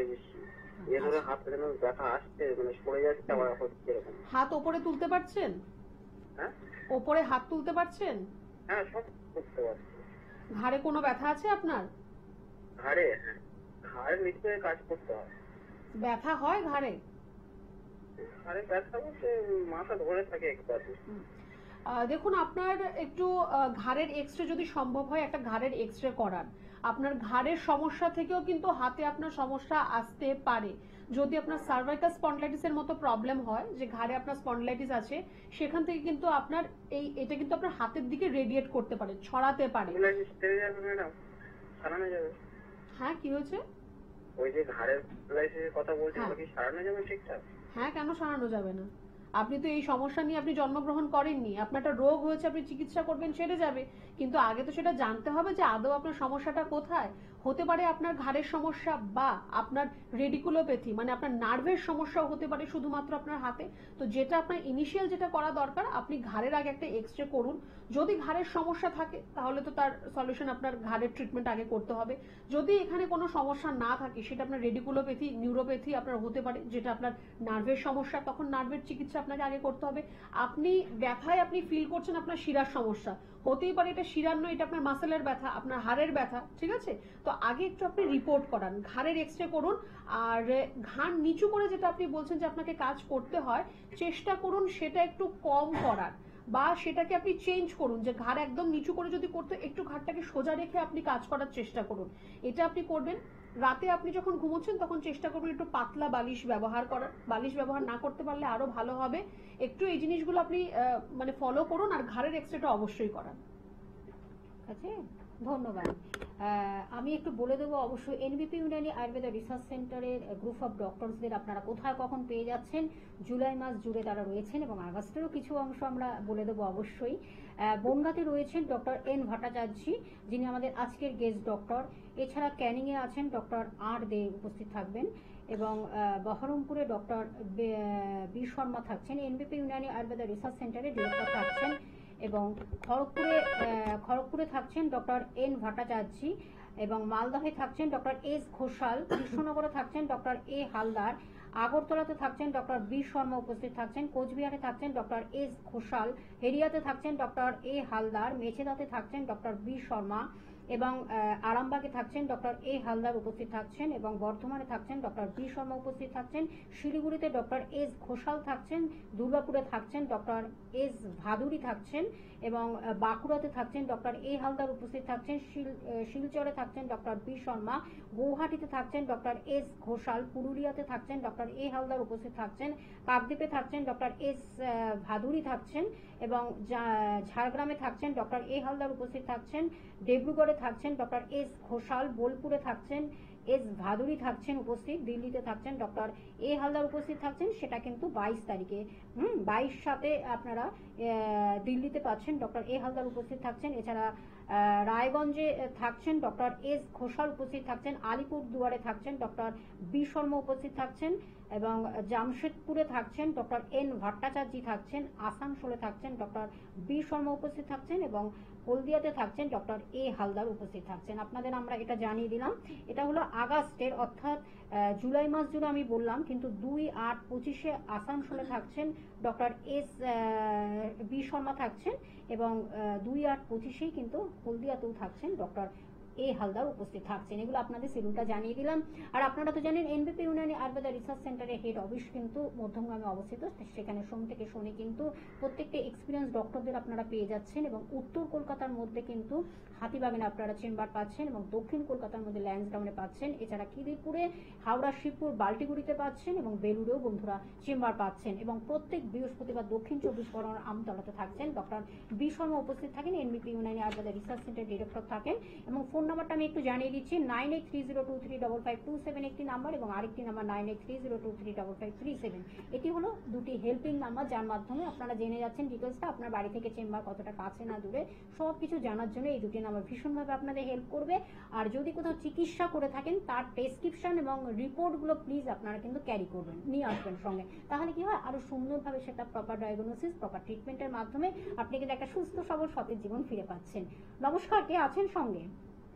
ইয়ে ধরে হাতে যেন ব্যথা আসছে, মানে সরে যাচ্ছে আবার হচ্ছে এরকম। হাত ওপরে তুলতে পারছেন? হ্যাঁ ওপরে হাত তুলতে পারছেন? হ্যাঁ, সব করতে পারছি। ঘাড়ে কোনো ব্যথা আছে আপনার? ঘাড়ে, হ্যাঁ ঘাড়ের নিচে কাজ করতে হয়। ব্যথা হয় ঘাড়ে? ঘাড়ে ব্যথা বলতে মাথা ধরে থাকে একবার। দেখুন, আপনার একটু ঘাড়ের এক্সরে যদি সম্ভব হয় একটা ঘাড়ের এক্সরে করান। আপনার ঘাড়ের সমস্যা থেকেও কিন্তু হাতে আপনার সমস্যা আসতে পারে। যদি আপনার সার্ভাইকাল স্পন্ডলাইটিসের মতো প্রবলেম হয়, যে ঘাড়ে আপনার স্পন্ডলাইটিস আছে, সেখান থেকে কিন্তু আপনার এটা কিন্তু আপনার হাতের দিকে রেডিয়েট করতে পারে, ছড়াতে পারে। ম্যাডাম সারানো যাবে? হ্যাঁ, কি হয়েছে? ওই যে ঘাড়ের কথা বলছি, ওটা কি সারানো যাবে ঠিকঠাক? হ্যাঁ, কেন সারানো যাবে না? আপনি তো এই সমস্যা নিয়ে আপনি জন্মগ্রহণ করেননি। আপনার একটা রোগ হয়েছে, আপনি চিকিৎসা করবেন, সেরে যাবে। কিন্তু আগে তো সেটা জানতে হবে যে আদৌ আপনার সমস্যাটা কোথায়। হতে পারে আপনার ঘাড়ের সমস্যা, বা আপনার রেডিকুলোপ্যাথি মানে আপনার নার্ভের সমস্যাও হতে পারে শুধুমাত্র আপনার হাতে। তো যেটা আপনার ইনিশিয়াল যেটা করা দরকার, আপনি ঘাড়ের আগে একটা এক্সরে করুন। যদি ঘাড়ের সমস্যা থাকে তাহলে তো তার সলিউশন আপনার ঘাড়ের ট্রিটমেন্ট আগে করতে হবে। যদি এখানে কোনো সমস্যা না থাকে, সেটা আপনার রেডিকুলোপ্যাথি, নিউরোপ্যাথি আপনার হতে পারে, যেটা আপনার নার্ভের সমস্যা, তখন নার্ভের চিকিৎসা আপনাকে আগে করতে হবে। আপনি ব্যথায় আপনি ফিল করছেন আপনার শিরার সমস্যা, হতেই পারে এটা শিরার নয়, এটা আপনার মাসেলের ব্যথা, আপনার হাড়ের ব্যথা, ঠিক আছে? তো আগে একটু আপনি রিপোর্ট করান, ঘাড়ের এক্সরে করুন। আর ঘাড় নিচু করে যেটা আপনি বলছেন যে আপনাকে কাজ করতে হয়, চেষ্টা করুন সেটা একটু কম করার, বা সেটাকে আপনি চেঞ্জ করুন, যে ঘাড় একদম নিচু করে যদি করতে, একটু ঘাড়টাকে সোজা রেখে আপনি কাজ করার চেষ্টা করুন। এটা আপনি করবেন। রাতে আপনি যখন ঘুমোচ্ছেন তখন চেষ্টা করবেন একটু পাতলা বালিশ ব্যবহার করার। বালিশ ব্যবহার না করতে পারলে আরো ভালো হবে। একটু এই জিনিসগুলো আপনি মানে ফলো করুন, আর ঘাড়ের এক্সরেটা অবশ্যই করান। আছে, ধন্যবাদ। আমি একটু বলে দেবো, অবশ্যই এনবিপি ইউনানি আয়ুর্বেদা রিসার্চ সেন্টারের গ্রুপ অফ ডক্টরসদের আপনারা কোথায় কখন পেয়ে যাচ্ছেন। জুলাই মাস জুড়ে তারা রয়েছেন, এবং আগস্টেরও কিছু অংশ আমরা বলে দেবো অবশ্যই। বনগাঁতে রয়েছেন ডক্টর এন ভট্টাচার্য, যিনি আমাদের আজকের গেস্ট ডক্টর। এছাড়া ক্যানিংয়ে আছেন ডক্টর আর দে উপস্থিত থাকবেন, এবং বহরমপুরে ডক্টর বি শর্মা থাকছেন, এনবিপি ইউনানি আয়ুর্বেদা রিসার্চ সেন্টারের ডিরেক্টর থাকছেন। এবং খড়গপুরে থাকছেন ডক্টর এন ভট্টাচার্য, এবং মালদহে থাকছেন ডক্টর এস ঘোষাল, কৃষ্ণনগরে থাকছেন ডক্টর এ হালদার, আগরতলাতে থাকছেন ডক্টর বি শর্মা উপস্থিত থাকছেন, কোচবিহারে থাকছেন ডক্টর এস ঘোষাল, হেরিয়াতে থাকছেন ডক্টর এ হালদার, মেছেদাতে থাকছেন ডক্টর বি শর্মা, এবং আরামবাগে থাকছেন ডক্টর এ হালদার উপস্থিত থাকছেন, এবং বর্ধমানে থাকছেন ডক্টর বি শর্মা উপস্থিত থাকছেন, শিলিগুড়িতে ডক্টর এস ঘোষাল থাকছেন, দুর্গাপুরে থাকছেন ডক্টর এস ভাদুরী থাকছেন, এবং বাঁকুড়াতে থাকছেন ডক্টর এ হালদার উপস্থিত থাকছেন, শিলচরে থাকছেন ডক্টর বি শর্মা, গৌহাটিতে থাকছেন ডক্টর এস ঘোষাল, পুরুলিয়াতে থাকছেন ডক্টর এ হালদার উপস্থিত থাকছেন, কাকদ্বীপে থাকছেন ডক্টর এস ভাদুরী থাকছেন, এবং ঝাড়গ্রামে থাকছেন ডক্টর এ হালদার উপস্থিত থাকছেন, ডিব্রুগড়ে থাকছেন ডক্টর এস ঘোষাল, বোলপুরে থাকছেন এস ভাদুরী থাকছেন উপস্থিত, দিল্লিতে থাকছেন ডক্টর এ হালদার উপস্থিত থাকছেন। সেটা কিন্তু 22 তারিখে 22 আপনারা দিল্লিতে পাচ্ছেন, ডক্টর এ হালদার উপস্থিত থাকছেন। এছাড়া রায়গঞ্জে থাকছেন ডক্টর এস ঘোষাল উপস্থিত থাকছেন, আলিপুর দুয়ারে থাকছেন ডক্টর বি শর্মা উপস্থিত থাকছেন, এবং জামশেদপুরে থাকছেন ডক্টর এন ভট্টাচার্য থাকছেন, আসানসোলে থাকছেন ডক্টর বি শর্মা উপস্থিত থাকছেন, এবং হলদিয়াতে থাকছেন ডক্টর এ হালদার উপস্থিত থাকছেন। আপনাদের আমরা এটা জানিয়ে দিলাম। এটা হলো আগস্টের, অর্থাৎ জুলাই মাস জুড়ে আমি বললাম, কিন্তু 2-8-25 আসানসোলে থাকছেন ডক্টর এস বি শর্মা থাকছেন, এবং 2-8-25 কিন্তু হলদিয়াতেও থাকছেন ডক্টর এ হালদার উপস্থিত থাকছেন। এগুলো আপনাদের শিডিউলটা জানিয়ে দিলাম। আর আপনারা তো জানেন এনবিপি ইউনানি আয়ুর্বেদা রিসার্চ সেন্টারের হেড অফিস কিন্তু মধ্যমগ্রামে অবস্থিত। সেখানে সোম থেকে শনি কিন্তু প্রত্যেকটা এক্সপিরিয়েন্স ডক্টরদের আপনারা পেয়ে যাচ্ছেন এবং উত্তর কলকাতার মধ্যে কিন্তু হাতিবাগানে আপনারা চেম্বার পাচ্ছেন এবং দক্ষিণ কলকাতার মধ্যে ল্যান্সডাউনে পাচ্ছেন। এছাড়া খিদিরপুরে, হাওড়া, শিবপুর, বাল্টিগুড়িতে পাচ্ছেন এবং বেলুড়েও বন্ধুরা চেম্বার পাচ্ছেন। এবং প্রত্যেক বৃহস্পতিবার দক্ষিণ 24 পরগনার আমতলাতে থাকছেন ডক্টর বি শর্মা উপস্থিত থাকেন, এনবিপি Unani Ayurveda research centre director থাকেন। এবং ফোন নাম্বারটা আমি একটু জানিয়ে দিচ্ছি, 9830235527 একটি নাম্বার এবং আরেকটি নাম্বার 9830235537। এটি হলো দুটি হেল্পিং নাম্বার, যার মাধ্যমে আপনারা জেনে যাচ্ছেন ডিটেলসটা, আপনার বাড়ি থেকে চেম্বার কতটা কাছে না দূরে সব কিছু জানার জন্য এই দুটি নাম্বার ভীষণভাবে আপনাদের হেল্প করবে। আর যদি কোথাও চিকিৎসা করে থাকেন তার প্রেসক্রিপশন এবং রিপোর্টগুলো প্লিজ আপনারা কিন্তু ক্যারি করবেন, নিয়ে আসবেন সঙ্গে। তাহলে কি হয়, আরো সুন্দরভাবে সেটা প্রপার ডায়াগনোসিস, প্রপার ট্রিটমেন্টের মাধ্যমে আপনি কিন্তু একটা সুস্থ সবল সতেজ জীবন ফিরে পাচ্ছেন। নমস্কার, কে আছেন সঙ্গে?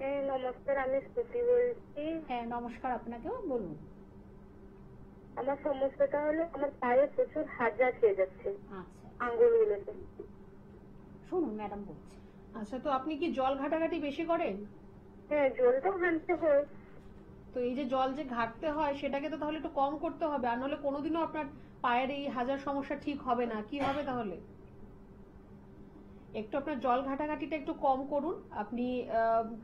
হ্যাঁ নমস্কার, আমি স্তুতি বলছি। হ্যাঁ নমস্কার, আপনাকেও বলুন। আমার সমস্যাটা হলো আমার পায়ে প্রচুর হাজা খেয়ে যাচ্ছে আচ্ছা আঙ্গুলগুলোতে। শুনুন ম্যাডাম বলছি। আচ্ছা, তো আপনি কি জল ঘাটাঘাটি বেশি করেন? হ্যাঁ জলটাও ঘামতে হয়। তো এই যে জল যে ঘাটতে হয় সেটাকে তো তাহলে একটু কম করতে হবে, আর নাহলে কোনোদিনও আপনার পায়ের এই হাজার সমস্যা ঠিক হবে না। কি হবে তাহলে? একটু আপনার জল ঘাটাঘাটিটা একটু কম করুন। আপনি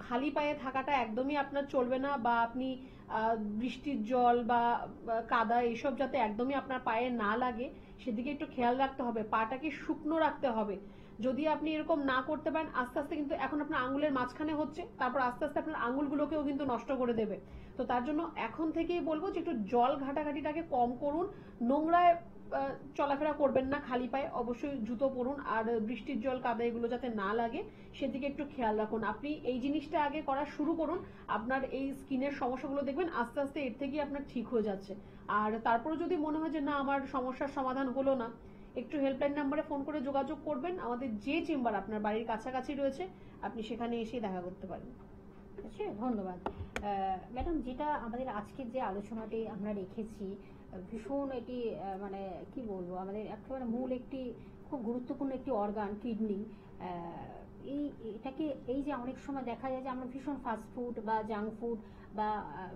খালি পায়ে থাকাটা একদমই আপনার চলবে না, বা আপনি বৃষ্টির জল বা কাদা এইসব যাতে একদমই আপনার পায়ে না লাগে সেদিকে একটু খেয়াল রাখতে হবে। পাটাকে শুকনো রাখতে হবে। যদি আপনি এরকম না করতে পারেন, আস্তে আস্তে কিন্তু এখন আপনার আঙ্গুলের মাঝখানে হচ্ছে, তারপর আস্তে আস্তে আপনার আঙ্গুলগুলোকেও কিন্তু নষ্ট করে দেবে। তো তার জন্য এখন থেকেই বলবো যে একটু জল ঘাটাঘাটিটাকে কম করুন। নোংরায় চলাফেরা করবেন না খালি পায়ে, অবশ্যই জুতো পরুন। আর বৃষ্টির জল, কাদা এগুলো যাতে না লাগে সেদিকে একটু খেয়াল রাখুন। আপনি এই জিনিসটা আগে করা শুরু করুন, আপনার এই স্কিনের সমস্যাগুলো দেখবেন আস্তে আস্তে এর থেকেই আপনার ঠিক হয়ে যাচ্ছে। আর তারপরে যদি মনে হয় যে না আমার সমস্যার সমাধান হলো না, একটু হেল্পলাইন নাম্বারে ফোন করে যোগাযোগ করবেন। আমাদের যে চেম্বার আপনার বাড়ির কাছাকাছি রয়েছে আপনি সেখানে এসে দেখা করতে পারেন। আচ্ছা, ধন্যবাদ ম্যাডাম। যেটা আমাদের আজকের যে আলোচনাটি আমরা রেখেছি, ভীষণ এটি মানে কি বলবো, আমাদের একেবারে মূল একটি খুব গুরুত্বপূর্ণ একটি অর্গান কিডনি। এটাকে এই যে অনেক সময় দেখা যায় যে আমরা ভীষণ ফাস্ট ফুড বা জাঙ্ক ফুড বা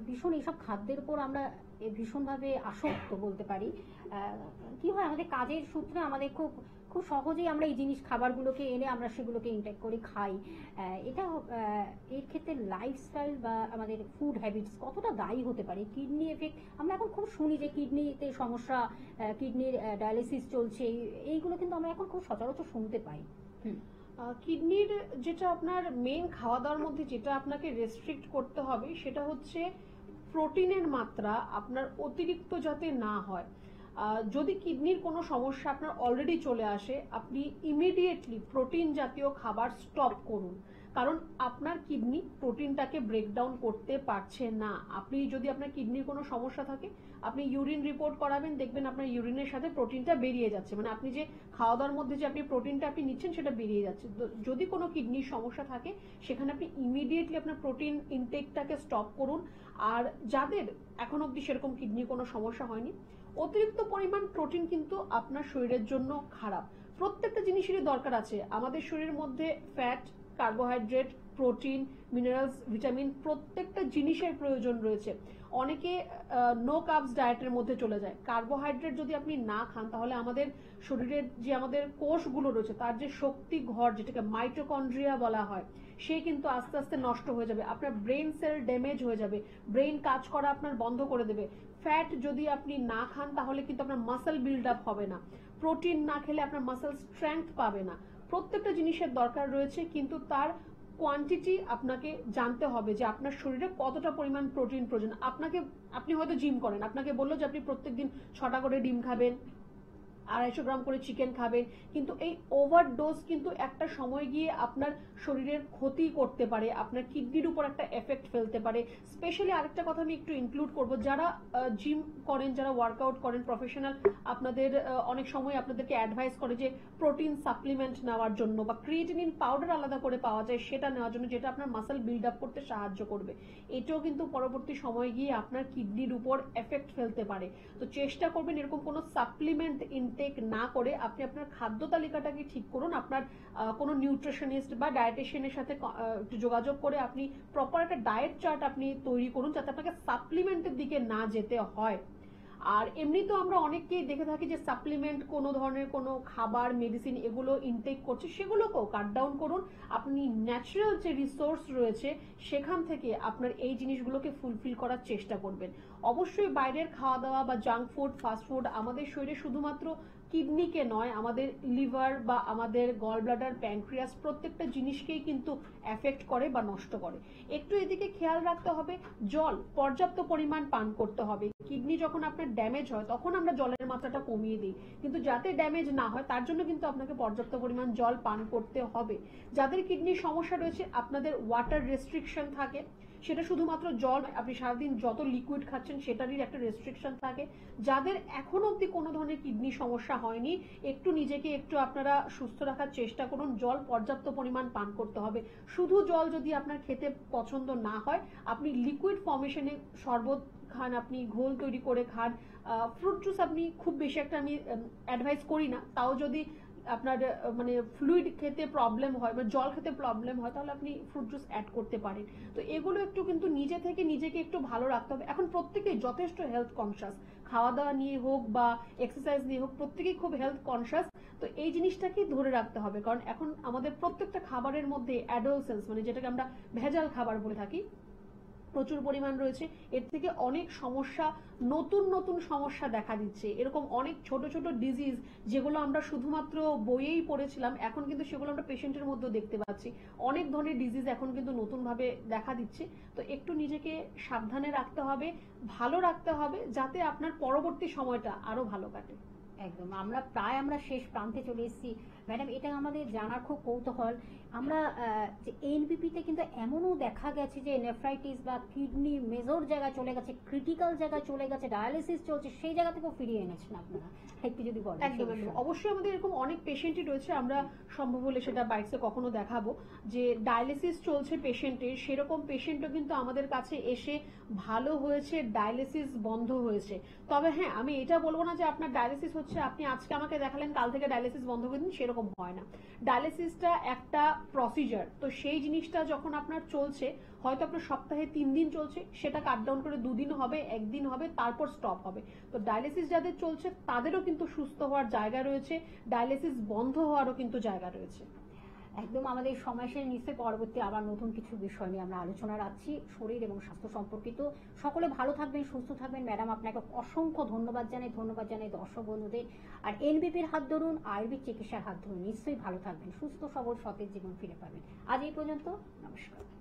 ভীষণ এইসব খাদ্যের উপর আমরা ভীষণভাবে আসক্ত বলতে পারি। কি হয়, আমাদের কাজের সূত্রে আমাদের খুব খুব সহজেই আমরা এই জিনিস খাবারগুলোকে এনে আমরা সেগুলোকে ইনটেক করে খাই। এটা এর ক্ষেত্রে লাইফস্টাইল বা আমাদের ফুড হ্যাবিটস কতটা দায়ী হতে পারে? কিডনি এফেক্ট আমরা এখন খুব শুনি যে কিডনিতে সমস্যা, কিডনির ডায়ালিসিস চলছে, এইগুলো কিন্তু আমরা এখন খুব সচরাচর শুনতে পাই। কিডনির যেটা আপনার মেন খাওয়া দাওয়ার মধ্যে যেটা আপনাকে রেস্ট্রিক্ট করতে হবে সেটা হচ্ছে প্রোটিনের মাত্রা আপনার অতিরিক্ত যাতে না হয়। যদি কিডনির কোনো সমস্যা আপনার অলরেডি চলে আসে, আপনি ইমিডিয়েটলি প্রোটিন জাতীয় খাবার স্টপ করুন, কারণ আপনার কিডনি প্রোটিনটাকে ব্রেকডাউন করতে পারছে না। আপনি যদি আপনার কিডনির কোনো সমস্যা থাকে আপনি ইউরিন রিপোর্ট করাবেন, দেখবেন আপনার ইউরিনের সাথে প্রোটিনটা বেরিয়ে যাচ্ছে, মানে আপনি যে খাওয়া দাওয়ার মধ্যে যে আপনি প্রোটিনটা আপনি নিচ্ছেন সেটা বেরিয়ে যাচ্ছে। যদি কোনো কিডনির সমস্যা থাকে সেখানে আপনি ইমিডিয়েটলি আপনার প্রোটিন ইনটেকটাকে স্টপ করুন। আর যাদের এখন অবধি সেরকম কিডনির কোনো সমস্যা হয়নি, অতিরিক্ত পরিমাণ প্রোটিন কিন্তু আপনার শরীরের জন্য খারাপ। প্রত্যেকটা জিনিসেরই দরকার আছে আমাদের শরীরের মধ্যে, fat, carbohydrate, protein, minerals, vitamin, প্রত্যেকটা জিনিসের প্রয়োজন রয়েছে। অনেকে নো কার্বস ডায়েটের মধ্যে চলে যায়। কার্বোহাইড্রেট যদি আপনি না খান তাহলে আমাদের শরীরের যে আমাদের কোষগুলো রয়েছে তার যে শক্তি ঘর, যেটাকে মাইটোকন্ড্রিয়া বলা হয়, সে কিন্তু আস্তে আস্তে নষ্ট হয়ে যাবে। আপনার ব্রেন সেল ড্যামেজ হয়ে যাবে, ব্রেন কাজ করা আপনার বন্ধ করে দেবে। ফ্যাট যদি আপনি না খান তাহলে কিন্তু আপনার মাসল বিল্ড আপ হবে না। প্রোটিন না খেলে আপনার মাসল স্ট্রেংথ পাবে না। প্রত্যেকটা জিনিসের দরকার রয়েছে, কিন্তু তার কোয়ান্টিটি আপনাকে জানতে হবে যে আপনার শরীরে কতটা পরিমাণ প্রোটিন প্রয়োজন। আপনি হয়তো জিম করেন, আপনাকে বললো যে আপনি প্রত্যেকদিন 6টা করে ডিম খাবেন, 250 গ্রাম করে চিকেন খাবেন, কিন্তু এই ওভারডোজ কিন্তু একটা সময় গিয়ে আপনার শরীরের ক্ষতি করতে পারে, আপনার কিডনির উপর একটা এফেক্ট ফেলতে পারে। স্পেশালি আরেকটা কথা আমি একটু ইনক্লুড করব, যারা জিম করেন, যারা ওয়ার্কআউট করেন, প্রফেশনাল, আপনাদের অনেক সময় আপনাদেরকে অ্যাডভাইস করে যে প্রোটিন সাপ্লিমেন্ট নেওয়ার জন্য বা ক্রিয়েটিনিন পাউডার আলাদা করে পাওয়া যায় সেটা নেওয়ার জন্য, যেটা আপনার মাসল বিল্ড আপ করতে সাহায্য করবে। এটাও কিন্তু পরবর্তী সময় গিয়ে আপনার কিডনির উপর এফেক্ট ফেলতে পারে। তো চেষ্টা করবেন এরকম কোনো সাপ্লিমেন্ট ইনটেক না করে আপনি আপনার খাদ্য তালিকাটাকে ঠিক করুন। আপনার কোনো নিউট্রিশনিস্ট বা ডায়েটিশিয়ানের সাথে একটু যোগাযোগ করে আপনি প্রপার একটা ডায়েট চার্ট আপনি তৈরি করুন, যাতে আপনাকে সাপ্লিমেন্টের দিকে না যেতে হয়। আর এমনি তো আমরা অনেককেই দেখে থাকি যে সাপ্লিমেন্ট কোনো ধরনের কোনো খাবার, মেডিসিন এগুলো ইনটেক করছে, সেগুলোকেও কাট ডাউন করুন। আপনি ন্যাচারাল যে রিসোর্স রয়েছে সেখান থেকে আপনার এই জিনিসগুলোকে ফুলফিল করার চেষ্টা করবেন। অবশ্যই বাইরের খাওয়া দাওয়া বা জাঙ্ক ফুড, ফাস্ট ফুড আমাদের শরীরে শুধুমাত্র কিডনিকে নয়, আমাদের লিভার বা আমাদের গল ব্লাডার, প্যানক্রিয়াস প্রত্যেকটা জিনিসকেই কিন্তু এফেক্ট করে বা নষ্ট করে। একটু এদিকে খেয়াল রাখতে হবে, জল পর্যাপ্ত পরিমাণ পান করতে হবে। কিডনি যখন আপনার ড্যামেজ হয় তখন আমরা জলের মাত্রাটা কমিয়ে দিই, কিন্তু যাতে ড্যামেজ না হয় তার জন্য কিন্তু আপনাকে পর্যাপ্ত পরিমাণ জল পান করতে হবে। যাদের কিডনির সমস্যা রয়েছে, আপনাদের ওয়াটার রেস্ট্রিকশন থাকে, সেটা শুধুমাত্র জল, আপনি সারাদিন যত লিকুইড খাচ্ছেন সেটারই একটা রেস্ট্রিকশন থাকে। যাদের এখনো অব্দি কোনো ধরনের কিডনি সমস্যা হয়নি, একটু নিজেকে একটু আপনারা সুস্থ রাখার চেষ্টা করুন। জল পর্যাপ্ত পরিমাণ পান করতে হবে। শুধু জল যদি আপনার খেতে পছন্দ না হয়, আপনি লিকুইড ফর্মেশনে শরবত খান, আপনি ঘোল তৈরি করে খান। ফ্রুট জুস আপনি খুব বেশি একটা আমি অ্যাডভাইস করি না, তাও যদি আপনার মানে ফ্লুইড খেতে প্রবলেম হয় বা জল খেতে প্রবলেম হয় তাহলে আপনি ফ্রুট জুস অ্যাড করতে পারেন। তো এগুলো একটু কিন্তু নিজে থেকে নিজেকে একটু ভালো রাখতে হবে। এখন প্রত্যেকেই যথেষ্ট হেলথ কনসিয়াস, খাওয়া দাওয়া নিয়ে হোক বা এক্সারসাইজ নিয়ে হোক, প্রত্যেকেই খুব হেলথ কনসিয়াস। তো এই জিনিসটাকেই ধরে রাখতে হবে, কারণ এখন আমাদের প্রত্যেকটা খাবারের মধ্যে অ্যাডোলসেন্স মানে যেটাকে আমরা ভেজাল খাবার বলে থাকি প্রচুর পরিমাণ রয়েছে। এর থেকে অনেক সমস্যা, নতুন নতুন সমস্যা দেখা দিচ্ছে। এরকম অনেক ছোট ছোট ডিজিজ যেগুলো আমরা শুধুমাত্র বইয়েই পড়েছিলাম, এখন কিন্তু সেগুলো আমরা পেশেন্টের মধ্যে দেখতে পাচ্ছি। অনেক ধরনের ডিজিজ এখন কিন্তু নতুন ভাবে দেখা দিচ্ছে। তো একটু নিজেকে সাবধানে রাখতে হবে, ভালো রাখতে হবে, যাতে আপনার পরবর্তী সময়টা আরো ভালো কাটে। একদম, আমরা শেষ প্রান্তে চলে এসেছি। ম্যাডাম, এটা আমাদের জানার খুব কৌতূহল। আমরা যে এনবিপিতে কিন্তু এমনও দেখা গেছে যে নেফ্রাইটিস বা কিডনি মেজর জায়গায় চলে গেছে, ক্রিটিক্যাল জায়গায় চলে গেছে, ডায়ালিসিস চলছে, সেই জায়গা থেকেও ফিরিয়ে এনেছেন আপনারা, একটু যদি বলেন। একদম একদম, অবশ্যই আমাদের এরকম অনেক পেশেন্টই রয়েছে, আমরা সম্ভব হলে সেটা বাইরে কখনো দেখাবো, যে ডায়ালিসিস চলছে পেশেন্টের, সেরকম পেশেন্টও কিন্তু আমাদের কাছে এসে ভালো হয়েছে, ডায়ালিসিস বন্ধ হয়েছে। তবে হ্যাঁ, আমি এটা বলবো না যে আপনার ডায়ালিসিস হচ্ছে আপনি আজকে আমাকে দেখালেন কাল থেকে ডায়ালিসিস বন্ধ করে দিন, সেরকম হয় না। ডায়ালিসিসটা একটা প্রসিজার, তো সেই জিনিসটা যখন আপনার চলছে, হয়তো আপনার সপ্তাহে 3 দিন চলছে, সেটা কাট ডাউন করে 2 দিন হবে, 1 দিন হবে, তারপর স্টপ হবে। তো ডায়ালিসিস যাদের চলছে তাদেরও কিন্তু সুস্থ হওয়ার জায়গা রয়েছে, ডায়ালিসিস বন্ধ হওয়ারও কিন্তু জায়গা রয়েছে। একদম, আমাদের সময় শেষে নিশ্চয়ই পরবর্তী আবার নতুন কিছু বিষয় নিয়ে আমরা আলোচনা রাখছি, শরীর এবং স্বাস্থ্য সম্পর্কিত। সকলে ভালো থাকবেন, সুস্থ থাকবেন। ম্যাডাম, আপনাকে অসংখ্য ধন্যবাদ জানাই দর্শক বন্ধুদের। আর এনবিপির হাত ধরুন, আয়ুর্বেদ চিকিৎসার হাত ধরুন, নিশ্চয়ই ভালো থাকবেন, সুস্থ সবল সতেজ জীবন ফিরে পাবেন। আজ এই পর্যন্ত, নমস্কার।